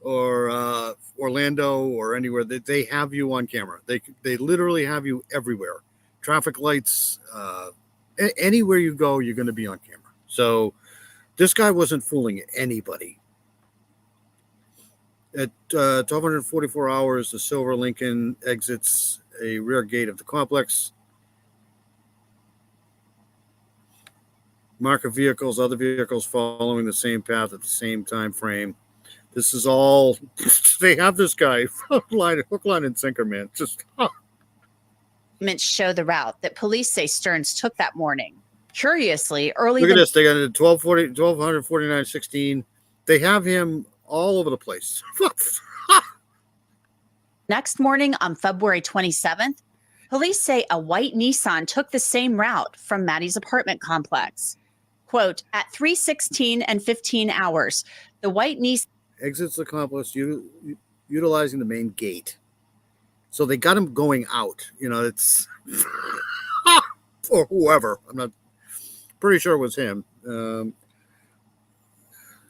or Orlando or anywhere, they have you on camera. They literally have you everywhere. Traffic lights, anywhere you go, you're going to be on camera. So this guy wasn't fooling anybody. At 1244 hours, the silver Lincoln exits a rear gate of the complex. Marked vehicles, other vehicles following the same path at the same time frame. This is all, they have this guy hook, line, and sinker, man. Just, documents show the route that police say Stearns took that morning. Curiously, early Look at this. They got it at 1249.16. They have him all over the place. Next morning on February 27th, police say a white Nissan took the same route from Maddie's apartment complex. Quote, at 3:16 and 15 hours, the white Nissan Exits the complex utilizing the main gate. So they got him going out. You know, it's or whoever. I'm not pretty sure it was him.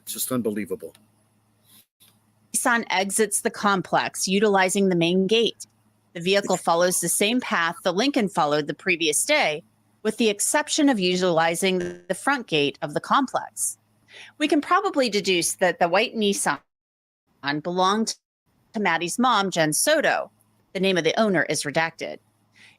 It's just unbelievable. Nissan exits the complex utilizing the main gate. The vehicle follows the same path the Lincoln followed the previous day, with the exception of utilizing the front gate of the complex. We can probably deduce that the white Nissan belonged to Maddie's mom, Jen Soto. The name of the owner is redacted.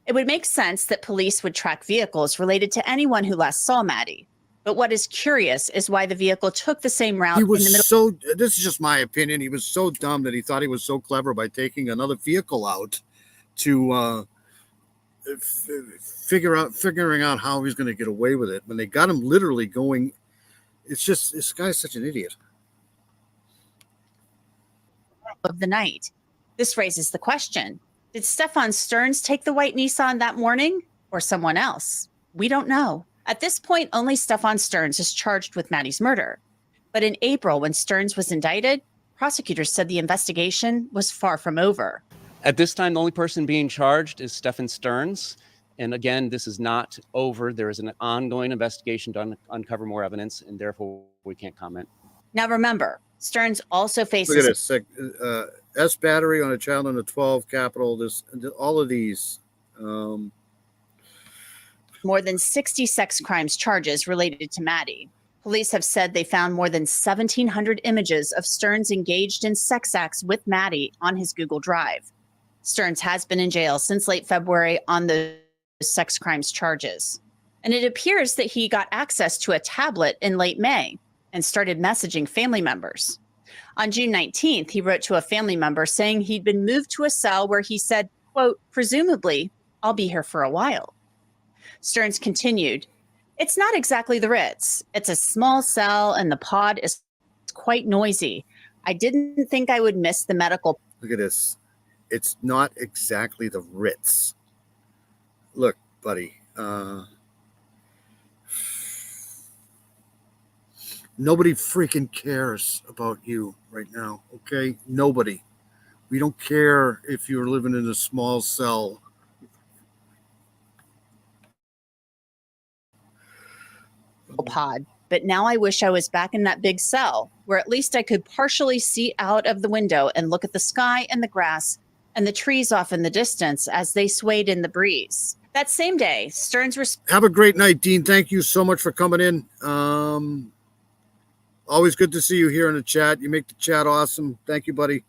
It would make sense that police would track vehicles related to anyone who last saw Maddie. But what is curious is why the vehicle took the same route He in the middle. was this is just my opinion. He was so dumb that he thought he was so clever by taking another vehicle out to figuring out how he's going to get away with it. When they got him literally going, it's just, this guy's such an idiot. Of the night. This raises the question, did Stefan Stearns take the white Nissan that morning or someone else? We don't know. At this point, only Stefan Stearns is charged with Maddie's murder. But in April, when Stearns was indicted, prosecutors said the investigation was far from over. At this time, the only person being charged is Stefan Stearns. And again, this is not over. There is an ongoing investigation to uncover more evidence, and therefore we can't comment. Now remember, Stearns also faces... Look at this. S battery on a child under 12, capital, this, all of these. More than 60 sex crimes charges related to Maddie. Police have said they found more than 1,700 images of Stearns engaged in sex acts with Maddie on his Google Drive. Stearns has been in jail since late February on the sex crimes charges. And it appears that he got access to a tablet in late May and started messaging family members. On June 19th, he wrote to a family member saying he'd been moved to a cell where he said, quote, presumably, I'll be here for a while. Stearns continued, it's not exactly the Ritz. It's a small cell and the pod is quite noisy. I didn't think I would miss the medical. Look at this. It's not exactly the Ritz. Look, buddy. Nobody freaking cares about you right now, okay? Nobody. We don't care if you're living in a small cell. Pod, but now I wish I was back in that big cell where at least I could partially see out of the window and look at the sky and the grass and the trees off in the distance as they swayed in the breeze. That same day, Stearns Have a great night, Dean. Thank you so much for coming in. Always good to see you here in the chat. You make the chat awesome. Thank you, buddy.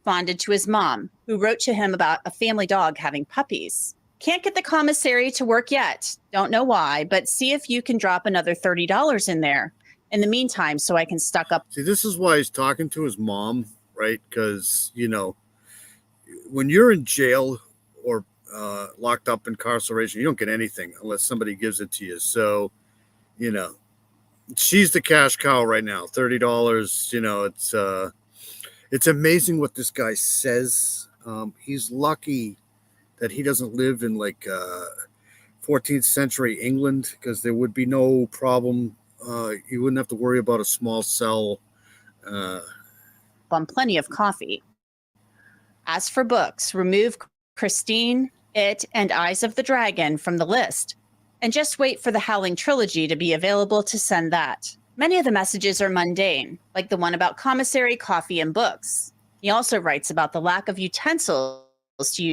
responded to his mom, who wrote to him about a family dog having puppies. Can't get the commissary to work yet. Don't know why, but see if you can drop another $30 in there in the meantime so I can stock up. See, this is why he's talking to his mom, right? Because, you know, when you're in jail or locked up incarceration, you don't get anything unless somebody gives it to you. So, you know, she's the cash cow right now. $30. You know, it's amazing what this guy says. He's lucky that he doesn't live in like 14th century England, because there would be no problem. You wouldn't have to worry about a small cell. On plenty of coffee. As for books, remove Christine, It, and Eyes of the Dragon from the list, and just wait for the Howling trilogy to be available to send that. Many of the messages are mundane, like the one about commissary, coffee, and books. He also writes about the lack of utensils to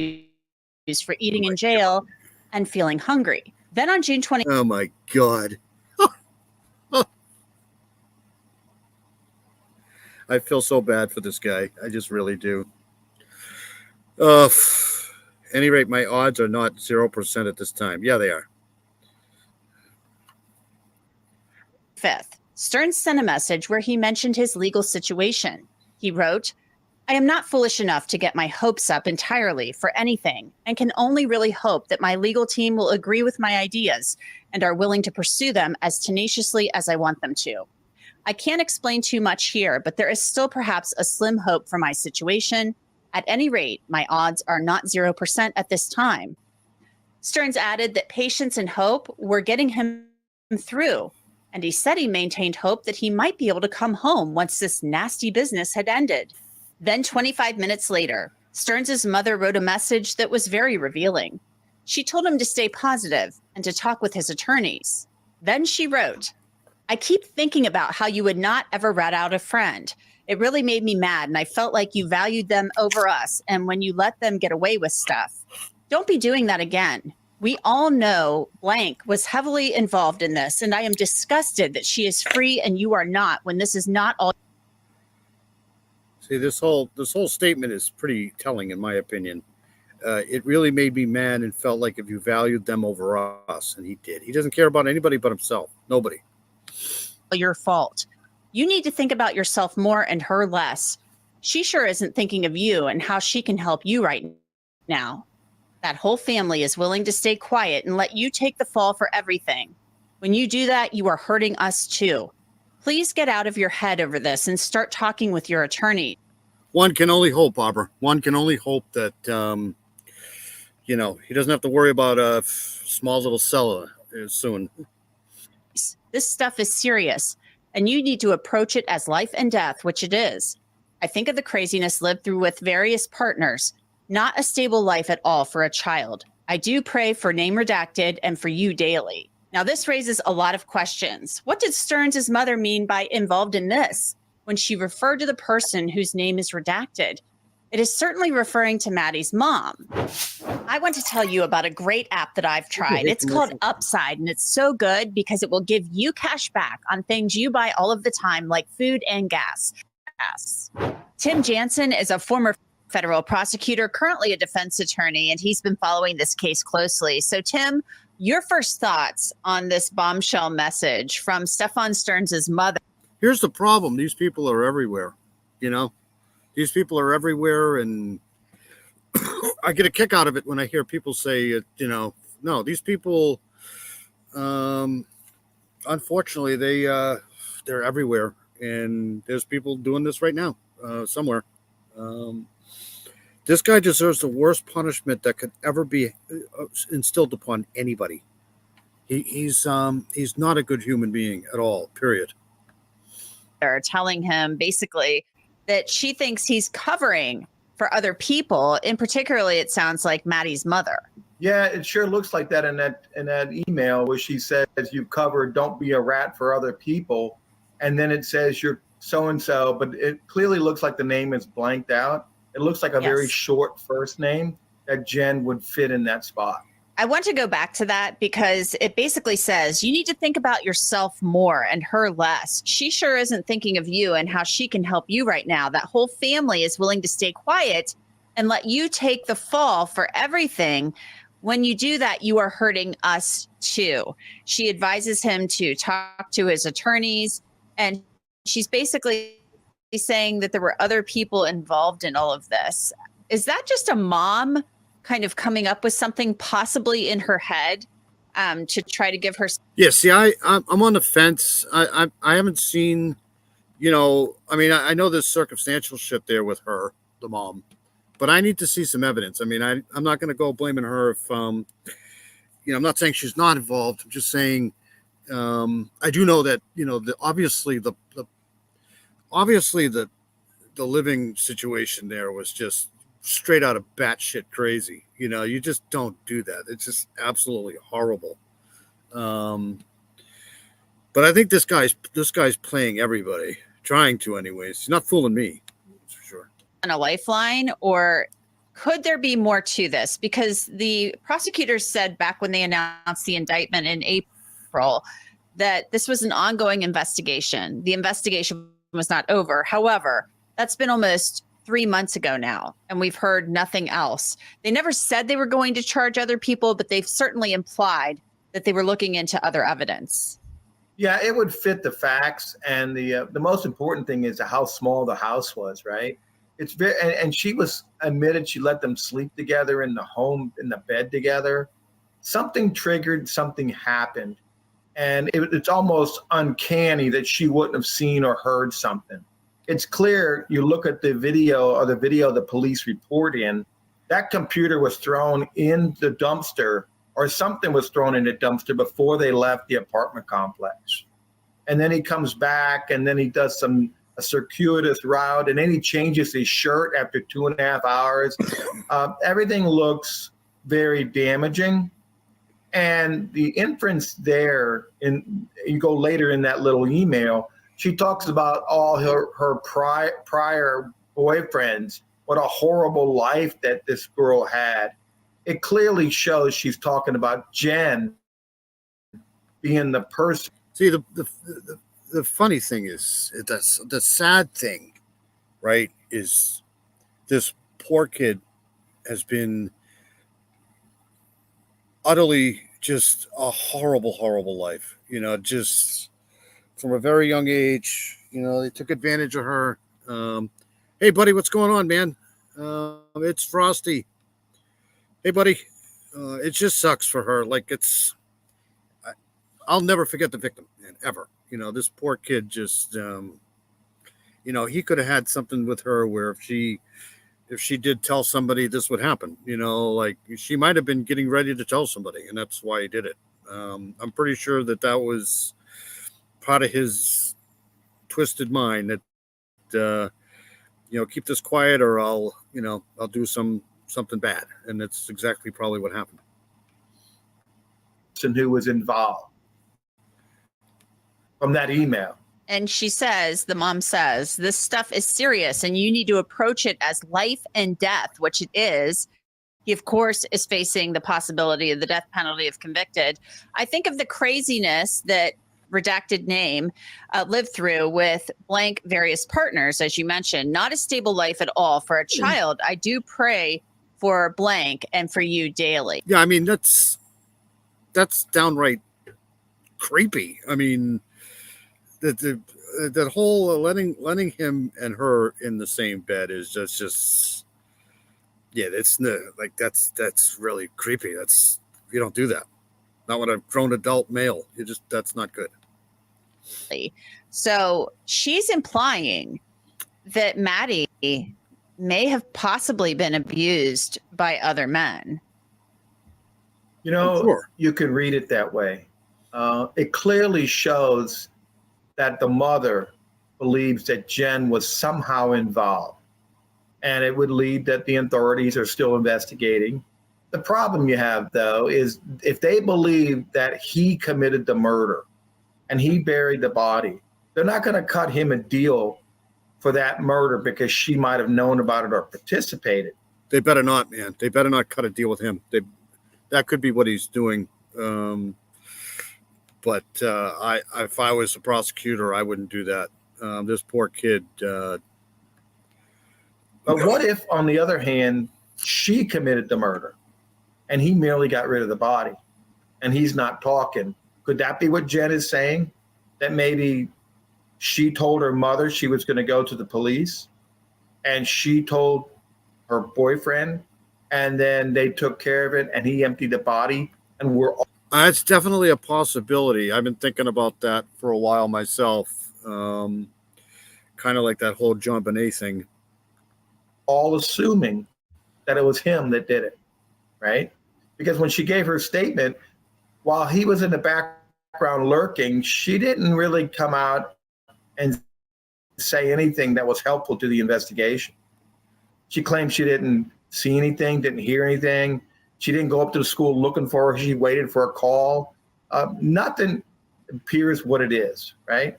use for eating in jail and feeling hungry. Then on June 20. Oh my God. I feel so bad for this guy. I just really do. At any rate, my odds are not 0% at this time. Yeah, they are. 5th, Stearns sent a message where he mentioned his legal situation. He wrote, I am not foolish enough to get my hopes up entirely for anything, and can only really hope that my legal team will agree with my ideas and are willing to pursue them as tenaciously as I want them to. I can't explain too much here, but there is still perhaps a slim hope for my situation. At any rate, my odds are not 0% at this time. Stearns added that patience and hope were getting him through, and he said he maintained hope that he might be able to come home once this nasty business had ended. Then 25 minutes later, Stearns' mother wrote a message that was very revealing. She told him to stay positive and to talk with his attorneys. Then she wrote, I keep thinking about how you would not ever rat out a friend. It really made me mad, and I felt like you valued them over us, and when you let them get away with stuff. Don't be doing that again. We all know blank was heavily involved in this, and I am disgusted that she is free and you are not, when this is not all. See, this whole statement is pretty telling, in my opinion. It really made me mad and felt like if you valued them over us, and he did. He doesn't care about anybody but himself. Nobody. Your fault. You need to think about yourself more and her less. She sure isn't thinking of you and how she can help you right now. That whole family is willing to stay quiet and let you take the fall for everything. When you do that, you are hurting us too. Please get out of your head over this and start talking with your attorney. One can only hope, Barbara. One can only hope that, he doesn't have to worry about a small little cell soon. This stuff is serious, and you need to approach it as life and death, which it is. I think of the craziness lived through with various partners, not a stable life at all for a child. I do pray for name redacted and for you daily. Now, this raises a lot of questions. What did Stearns' mother mean by involved in this when she referred to the person whose name is redacted? It is certainly referring to Maddie's mom. I want to tell you about a great app that I've tried. It's called Upside, and it's so good because it will give you cash back on things you buy all of the time, like food and gas. Tim Jansen is a former federal prosecutor, currently a defense attorney, and he's been following this case closely. So, Tim, your first thoughts on this bombshell message from Stefan Stearns' mother? Here's the problem. These people are everywhere, These people are everywhere, and I get a kick out of it when I hear people say, no, these people, unfortunately, they're everywhere, and there's people doing this right now somewhere. This guy deserves the worst punishment that could ever be instilled upon anybody. He's not a good human being at all, period. They're telling him basically that she thinks he's covering for other people. In particularly, it sounds like Maddie's mother. Yeah, it sure looks like that in that email where she says you've covered, don't be a rat for other people. And then it says you're so-and-so, but it clearly looks like the name is blanked out. It looks like a very short first name that Jen would fit in that spot. I want to go back to that because it basically says you need to think about yourself more and her less. She sure isn't thinking of you and how she can help you right now. That whole family is willing to stay quiet and let you take the fall for everything. When you do that, you are hurting us too. She advises him to talk to his attorneys, and she's basically saying that there were other people involved in all of this. Is that just a mom kind of coming up with something possibly in her head? to try to give her. Yeah, see, I'm on the fence. I haven't seen, I mean, I know there's circumstantial shit there with her, the mom, but I need to see some evidence. I mean, I'm not going to go blaming her if, I'm not saying she's not involved. I'm just saying, I do know that, obviously the living situation there was just straight out of batshit crazy. You just don't do that. It's just absolutely horrible. But I think this guy's playing everybody, trying to anyways. He's not fooling me, that's for sure. On a lifeline, or could there be more to this? Because the prosecutors said back when they announced the indictment in April that this was an ongoing investigation. The investigation was not over. However, that's been almost 3 months ago now, and we've heard nothing else. They never said they were going to charge other people, but they've certainly implied that they were looking into other evidence. Yeah, it would fit the facts, and the most important thing is how small the house was, right? It's very, and she was admitted she let them sleep together in the home, in the bed together. Something triggered, something happened, and it's almost uncanny that she wouldn't have seen or heard something. It's clear, you look at the video the police report in, that computer was thrown in the dumpster, or something was thrown in the dumpster before they left the apartment complex. And then he comes back, and then he does a circuitous route, and then he changes his shirt after 2.5 hours. Everything looks very damaging. And the inference there, you go later in that little email, she talks about all her prior boyfriends, what a horrible life that this girl had. It clearly shows she's talking about Jen being the person. See, the funny thing is, the sad thing, right, is this poor kid has been utterly just a horrible, horrible life. Just from a very young age, they took advantage of her. Hey, buddy, what's going on, man? It's Frosty. Hey, buddy. It just sucks for her. Like, I'll never forget the victim, man, ever. This poor kid just, he could have had something with her where if she did tell somebody, this would happen. Like, she might have been getting ready to tell somebody, and that's why he did it. I'm pretty sure that was part of his twisted mind that, keep this quiet or I'll do something bad. And that's exactly probably what happened. And who was involved from that email. And the mom says, this stuff is serious and you need to approach it as life and death, which it is. He, of course, is facing the possibility of the death penalty if convicted. I think of the craziness that redacted name lived through with blank various partners, as you mentioned. Not a stable life at all for a child. I do pray for blank and for you daily. Yeah, I mean, that's downright creepy. I mean, that whole letting him and her in the same bed is just yeah, that's really creepy. You don't do that. Not with a grown adult male. That's not good. So she's implying that Maddie may have possibly been abused by other men. Sure. You could read it that way. It clearly shows that the mother believes that Jen was somehow involved, and it would lead that the authorities are still investigating. The problem you have, though, is if they believe that he committed the murder and he buried the body, they're not going to cut him a deal for that murder because she might have known about it or participated. They better not, man. They better not cut a deal with him. That could be what he's doing. But if I was a prosecutor, I wouldn't do that. This poor kid. But what if, on the other hand, she committed the murder and he merely got rid of the body and he's not talking? Could that be what Jen is saying? That maybe she told her mother she was going to go to the police and she told her boyfriend, and then they took care of it and he emptied the body and we're all It's definitely a possibility. I've been thinking about that for a while myself. Kind of like that whole John Bonet thing. All assuming that it was him that did it, right? Because when she gave her statement, while he was in the background lurking, she didn't really come out and say anything that was helpful to the investigation. She claimed she didn't see anything, didn't hear anything. She didn't go up to the school looking for her. She waited for a call. Nothing appears what it is, right?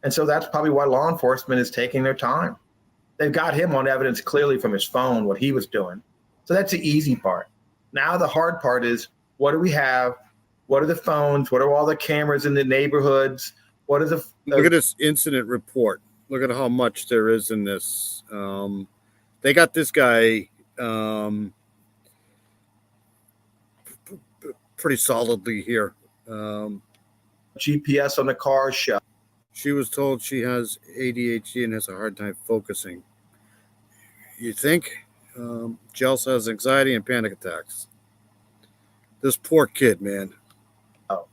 And so that's probably why law enforcement is taking their time. They've got him on evidence clearly from his phone, what he was doing. So that's the easy part. Now the hard part is, what do we have? What are the phones? What are all the cameras in the neighborhoods? What are the... Look at this incident report. Look at how much there is in this. They got this guy pretty solidly here. GPS on the car show. She was told she has ADHD and has a hard time focusing. You think? She also has anxiety and panic attacks. This poor kid, man. Oh,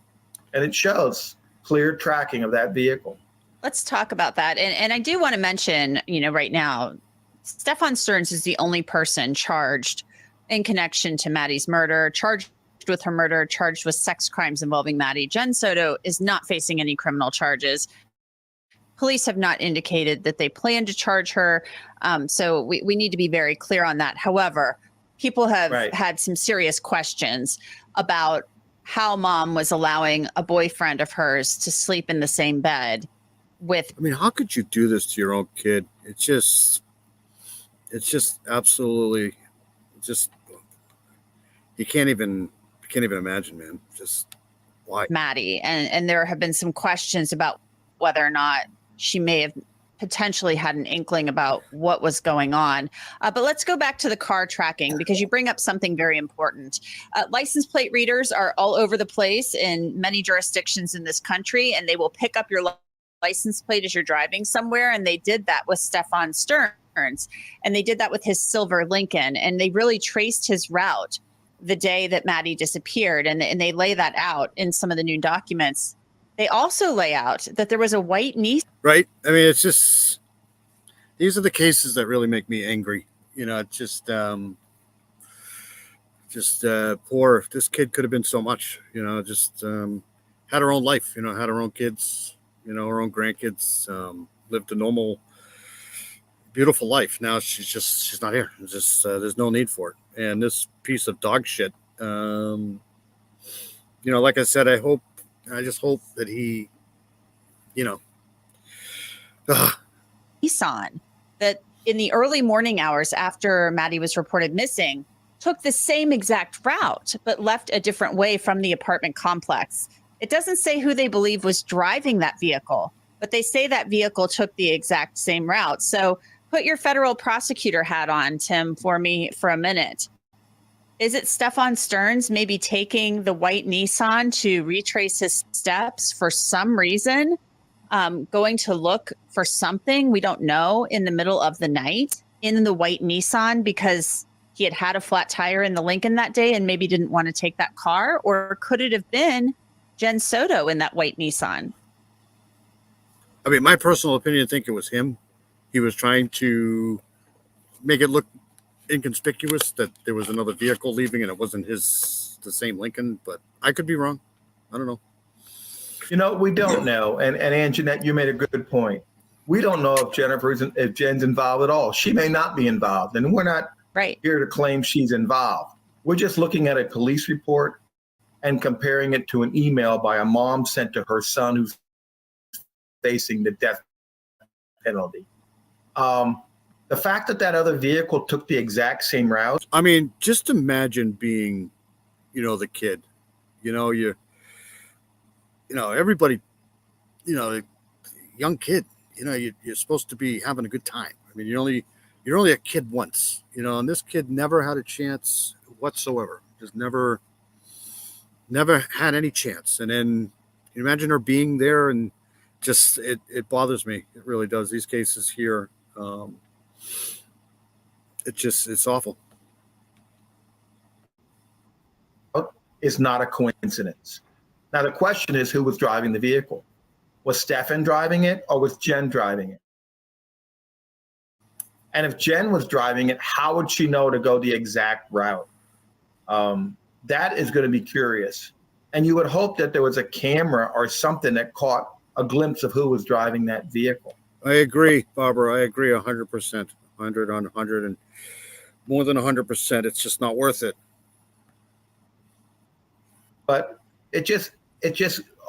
and it shows clear tracking of that vehicle. Let's talk about that. And I do want to mention, right now, Stefan Stearns is the only person charged in connection to Maddie's murder, charged with her murder, charged with sex crimes involving Maddie. Jen Soto is not facing any criminal charges. Police have not indicated that they plan to charge her. So we need to be very clear on that. However, people have had some serious questions about how mom was allowing a boyfriend of hers to sleep in the same bed with. I mean, how could you do this to your own kid? It's just absolutely just, you can't even imagine, man. Just why? Maddie. And there have been some questions about whether or not she may have potentially had an inkling about what was going on. But let's go back to the car tracking, because you bring up something very important. License plate readers are all over the place in many jurisdictions in this country, and they will pick up your license plate as you're driving somewhere. And they did that with Stefan Stearns, and they did that with his silver Lincoln, and they really traced his route the day that Maddie disappeared. And they lay that out in some of the new documents. They also lay out that there was a white Nissan. Right? I mean, it's just, these are the cases that really make me angry. It's just poor. This kid could have been so much, just had her own life, had her own kids, her own grandkids, lived a normal, beautiful life. Now she's not here. It's just, there's no need for it. And this piece of dog shit, like I said, I just hope that he, Nissan that in the early morning hours after Maddie was reported missing took the same exact route, but left a different way from the apartment complex. It doesn't say who they believe was driving that vehicle, but they say that vehicle took the exact same route. So put your federal prosecutor hat on, Tim, for me for a minute. Is it Stefan Stearns maybe taking the white Nissan to retrace his steps for some reason, going to look for something we don't know in the middle of the night in the white Nissan because he had a flat tire in the Lincoln that day and maybe didn't want to take that car? Or could it have been Jen Soto in that white Nissan? I mean, my personal opinion, I think it was him. He was trying to make it look inconspicuous that there was another vehicle leaving and it wasn't the same Lincoln, but I could be wrong. I don't know. We don't know. And Anjanette, you made a good point. We don't know if Jen's involved at all. She may not be involved, and we're not here to claim she's involved. We're just looking at a police report and comparing it to an email by a mom sent to her son who's facing the death penalty. The fact that other vehicle took the exact same route. I mean, just imagine being, the kid, everybody, young kid, you're supposed to be having a good time. I mean, you're only a kid once, and this kid never had a chance whatsoever. Just never had any chance. And then you imagine her being there, and just, it bothers me. It really does. These cases here, it's awful. is not a coincidence. Now, the question is who was driving the vehicle? Was Stefan driving it or was Jen driving it? And if Jen was driving it, how would she know to go the exact route? That is going to be curious. And you would hope that there was a camera or something that caught a glimpse of who was driving that vehicle. I agree, Barbara. I agree 100%. 100 on 100 and more than 100%. It's just not worth it. But it just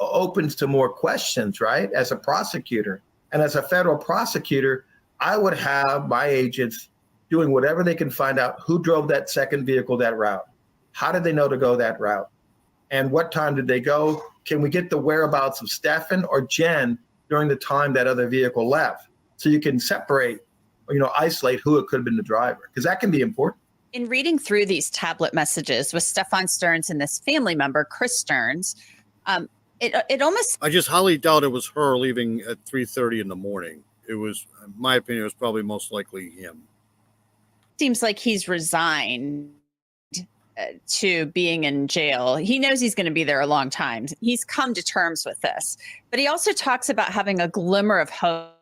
opens to more questions, right? As a prosecutor and as a federal prosecutor, I would have my agents doing whatever they can find out who drove that second vehicle that route. How did they know to go that route? And what time did they go? Can we get the whereabouts of Stefan or Jen during the time that other vehicle left? So you can separate, isolate who it could have been the driver, because that can be important. In reading through these tablet messages with Stefan Stearns and this family member, Chris Stearns, it almost... I just highly doubt it was her leaving at 3:30 in the morning. It was, in my opinion, it was probably most likely him. seems like he's resigned to being in jail. He knows he's going to be there a long time. He's come to terms with this. But he also talks about having a glimmer of hope,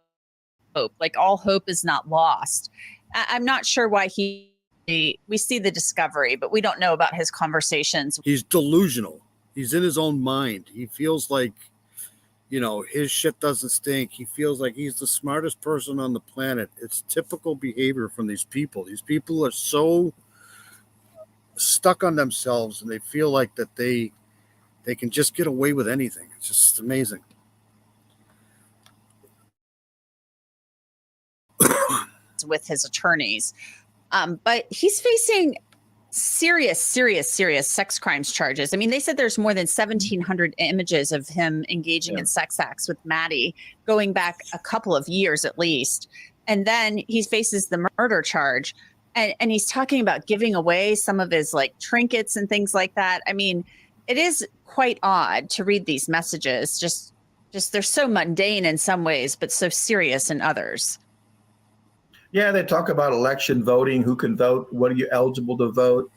like all hope is not lost. I'm not sure why we see the discovery, but we don't know about his conversations. He's delusional. He's in his own mind. He feels like, his shit doesn't stink. He feels like he's the smartest person on the planet. It's typical behavior from these people. These people are so stuck on themselves and they feel like that they can just get away with anything. It's just amazing. With his attorneys. But he's facing serious sex crimes charges. I mean, they said there's more than 1,700 images of him engaging in sex acts with Maddie going back a couple of years at least. And then he faces the murder charge. And he's talking about giving away some of his like trinkets and things like that. I mean, it is quite odd to read these messages. Just they're so mundane in some ways, but so serious in others. Yeah, they talk about election voting, who can vote, what are you eligible to vote.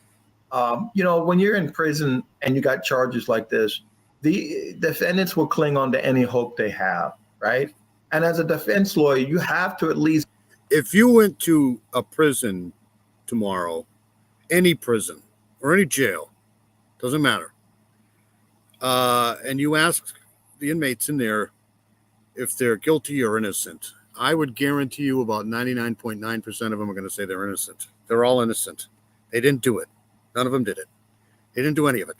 When you're in prison and you got charges like this, the defendants will cling on to any hope they have, right? And as a defense lawyer, you have to at least... If you went to a prison tomorrow, any prison or any jail, doesn't matter, and you ask the inmates in there if they're guilty or innocent, I would guarantee you about 99.9% of them are going to say they're innocent. They're all innocent. They didn't do it. None of them did it. They didn't do any of it.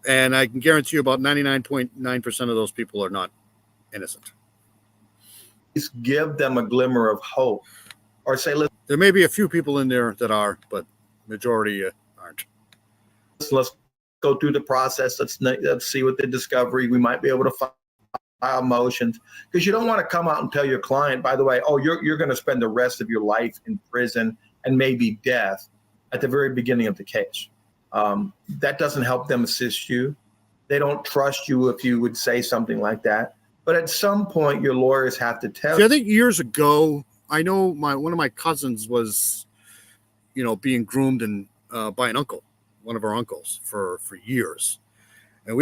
And I can guarantee you about 99.9% of those people are not innocent. Give them a glimmer of hope, or say, listen, there may be a few people in there that are, but majority aren't. Let's go through the process. Let's see what the discovery. We might be able to file motions, because you don't want to come out and tell your client, by the way, oh, you're going to spend the rest of your life in prison and maybe death at the very beginning of the case. That doesn't help them assist you. They don't trust you if you would say something like that. But at some point, your lawyers have to tell you. I think years ago, I know one of my cousins was, being groomed by an uncle, one of our uncles, for years, and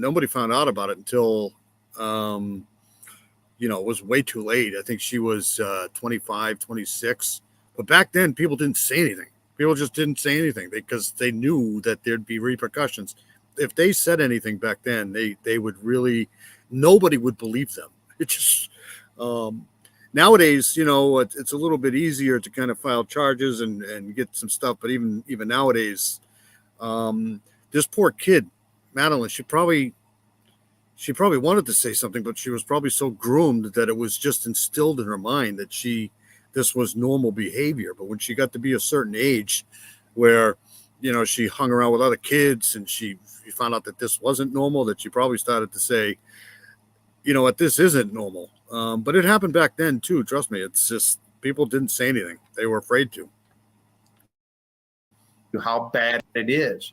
nobody found out about it until, it was way too late. I think she was 25, 26, but back then people didn't say anything. People just didn't say anything because they knew that there'd be repercussions. If they said anything back then, they would really. Nobody would believe them. It just nowadays, it's a little bit easier to kind of file charges and get some stuff. But even nowadays, this poor kid, Madeline, she probably wanted to say something, but she was probably so groomed that it was just instilled in her mind that this was normal behavior. But when she got to be a certain age, where she hung around with other kids and she found out that this wasn't normal, that she probably started to say, what, this isn't normal. But it happened back then too. Trust me. It's just people didn't say anything. They were afraid to. How bad it is.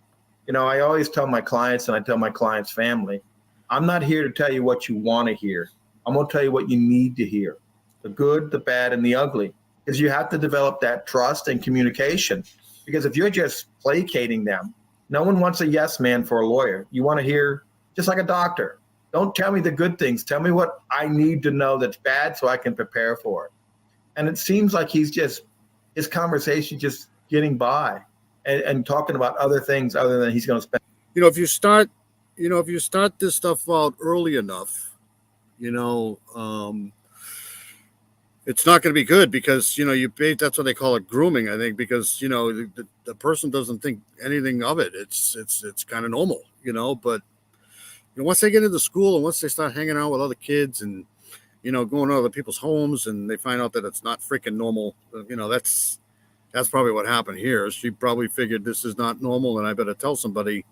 I always tell my clients, and I tell my clients' family, I'm not here to tell you what you want to hear. I'm going to tell you what you need to hear. The good, the bad, and the ugly. is you have to develop that trust and communication. Because if you're just placating them, no one wants a yes man for a lawyer. You want to hear, just like a doctor, don't tell me the good things. Tell me what I need to know that's bad so I can prepare for it. And it seems like his conversation just getting by and talking about other things other than he's going to spend. If you start this stuff out early enough, it's not going to be good because, that's what they call it, grooming, I think, because, the person doesn't think anything of it. It's kind of normal, but once they get into school and once they start hanging out with other kids and, going to other people's homes and they find out that it's not freaking normal, that's probably what happened here. She probably figured this is not normal and I better tell somebody.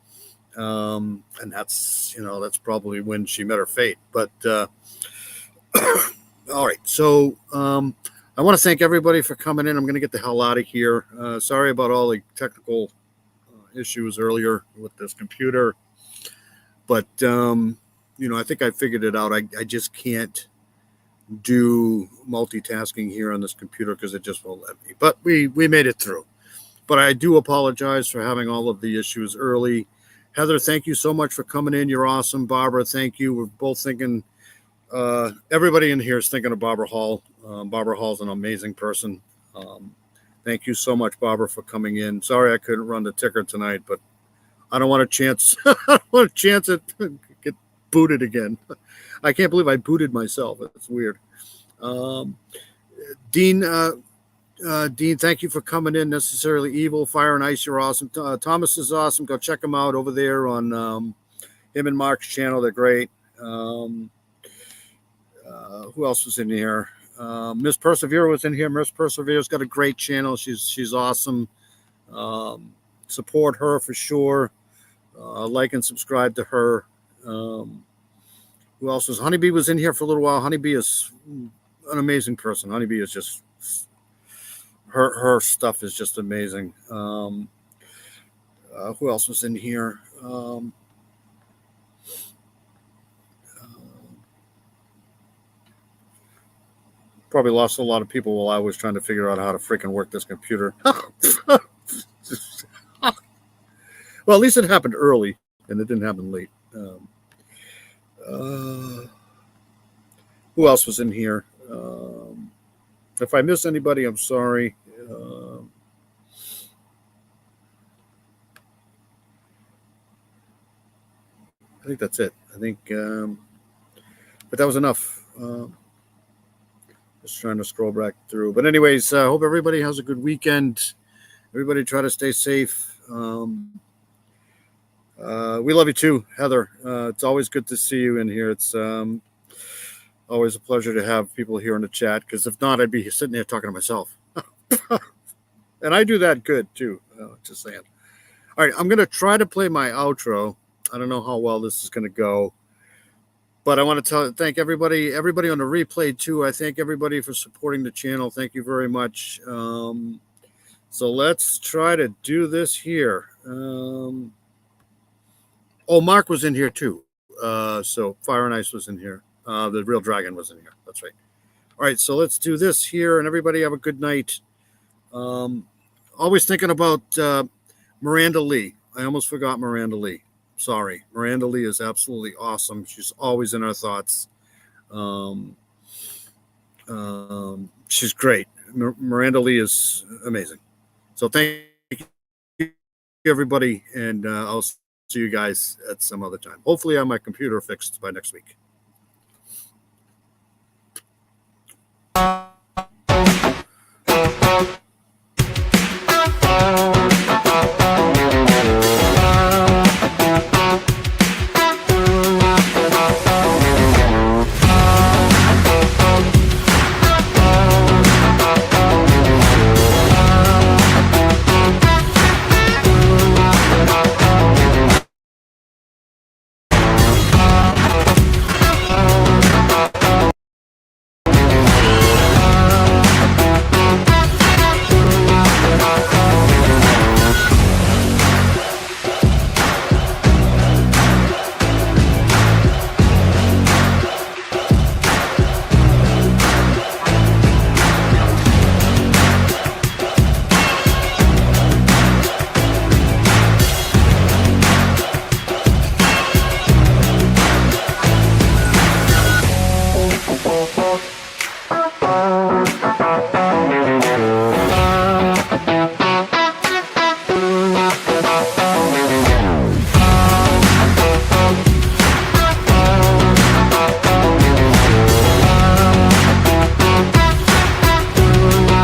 And that's probably when she met her fate. But, all right. So I want to thank everybody for coming in. I'm going to get the hell out of here. Sorry about all the technical issues earlier with this computer. But, I think I figured it out. I just can't do multitasking here on this computer because it just won't let me. But we made it through. But I do apologize for having all of the issues early. Heather, thank you so much for coming in. You're awesome. Barbara, thank you. We're both thinking, everybody in here is thinking of Barbara Hall. Barbara Hall's an amazing person. Thank you so much, Barbara, for coming in. Sorry I couldn't run the ticker tonight, but I don't want a chance. I don't want a chance to get booted again. I can't believe I booted myself. It's weird. Dean, thank you for coming in. Necessarily Evil, Fire and Ice, you're awesome. Thomas is awesome. Go check him out over there on him and Mark's channel. They're great. Who else was in here? Miss Persevere was in here. Miss Persevere's got a great channel. She's awesome. Support her for sure. Like and subscribe to her. Who else was? Honeybee was in here for a little while. Honeybee is an amazing person. Honeybee is just her stuff is just amazing. Who else was in here? Probably lost a lot of people while I was trying to figure out how to freaking work this computer. Well, at least it happened early and it didn't happen late. Who else was in here? If I miss anybody, I'm sorry. I think that's it. I think, but that was enough. Just trying to scroll back through. But anyways, I hope everybody has a good weekend. Everybody try to stay safe. We love you too, Heather. It's always good to see you in here. It's always a pleasure to have people here in the chat, because if not, I'd be sitting there talking to myself. And I do that good too. Just saying. All right, I'm going to try to play my outro. I don't know how well this is going to go, but I want to thank everybody on the replay too. I thank everybody for supporting the channel. Thank you very much. So let's try to do this here. Mark was in here too. So Fire and Ice was in here. The Real Dragon was in here. That's right. All right, so let's do this here, and everybody have a good night. Always thinking about Miranda Lee. I almost forgot Miranda Lee. Sorry. Miranda Lee is absolutely awesome. She's always in our thoughts. She's great. Miranda Lee is amazing. So thank you, everybody, and I'll see you guys at some other time. Hopefully I have my computer fixed by next week.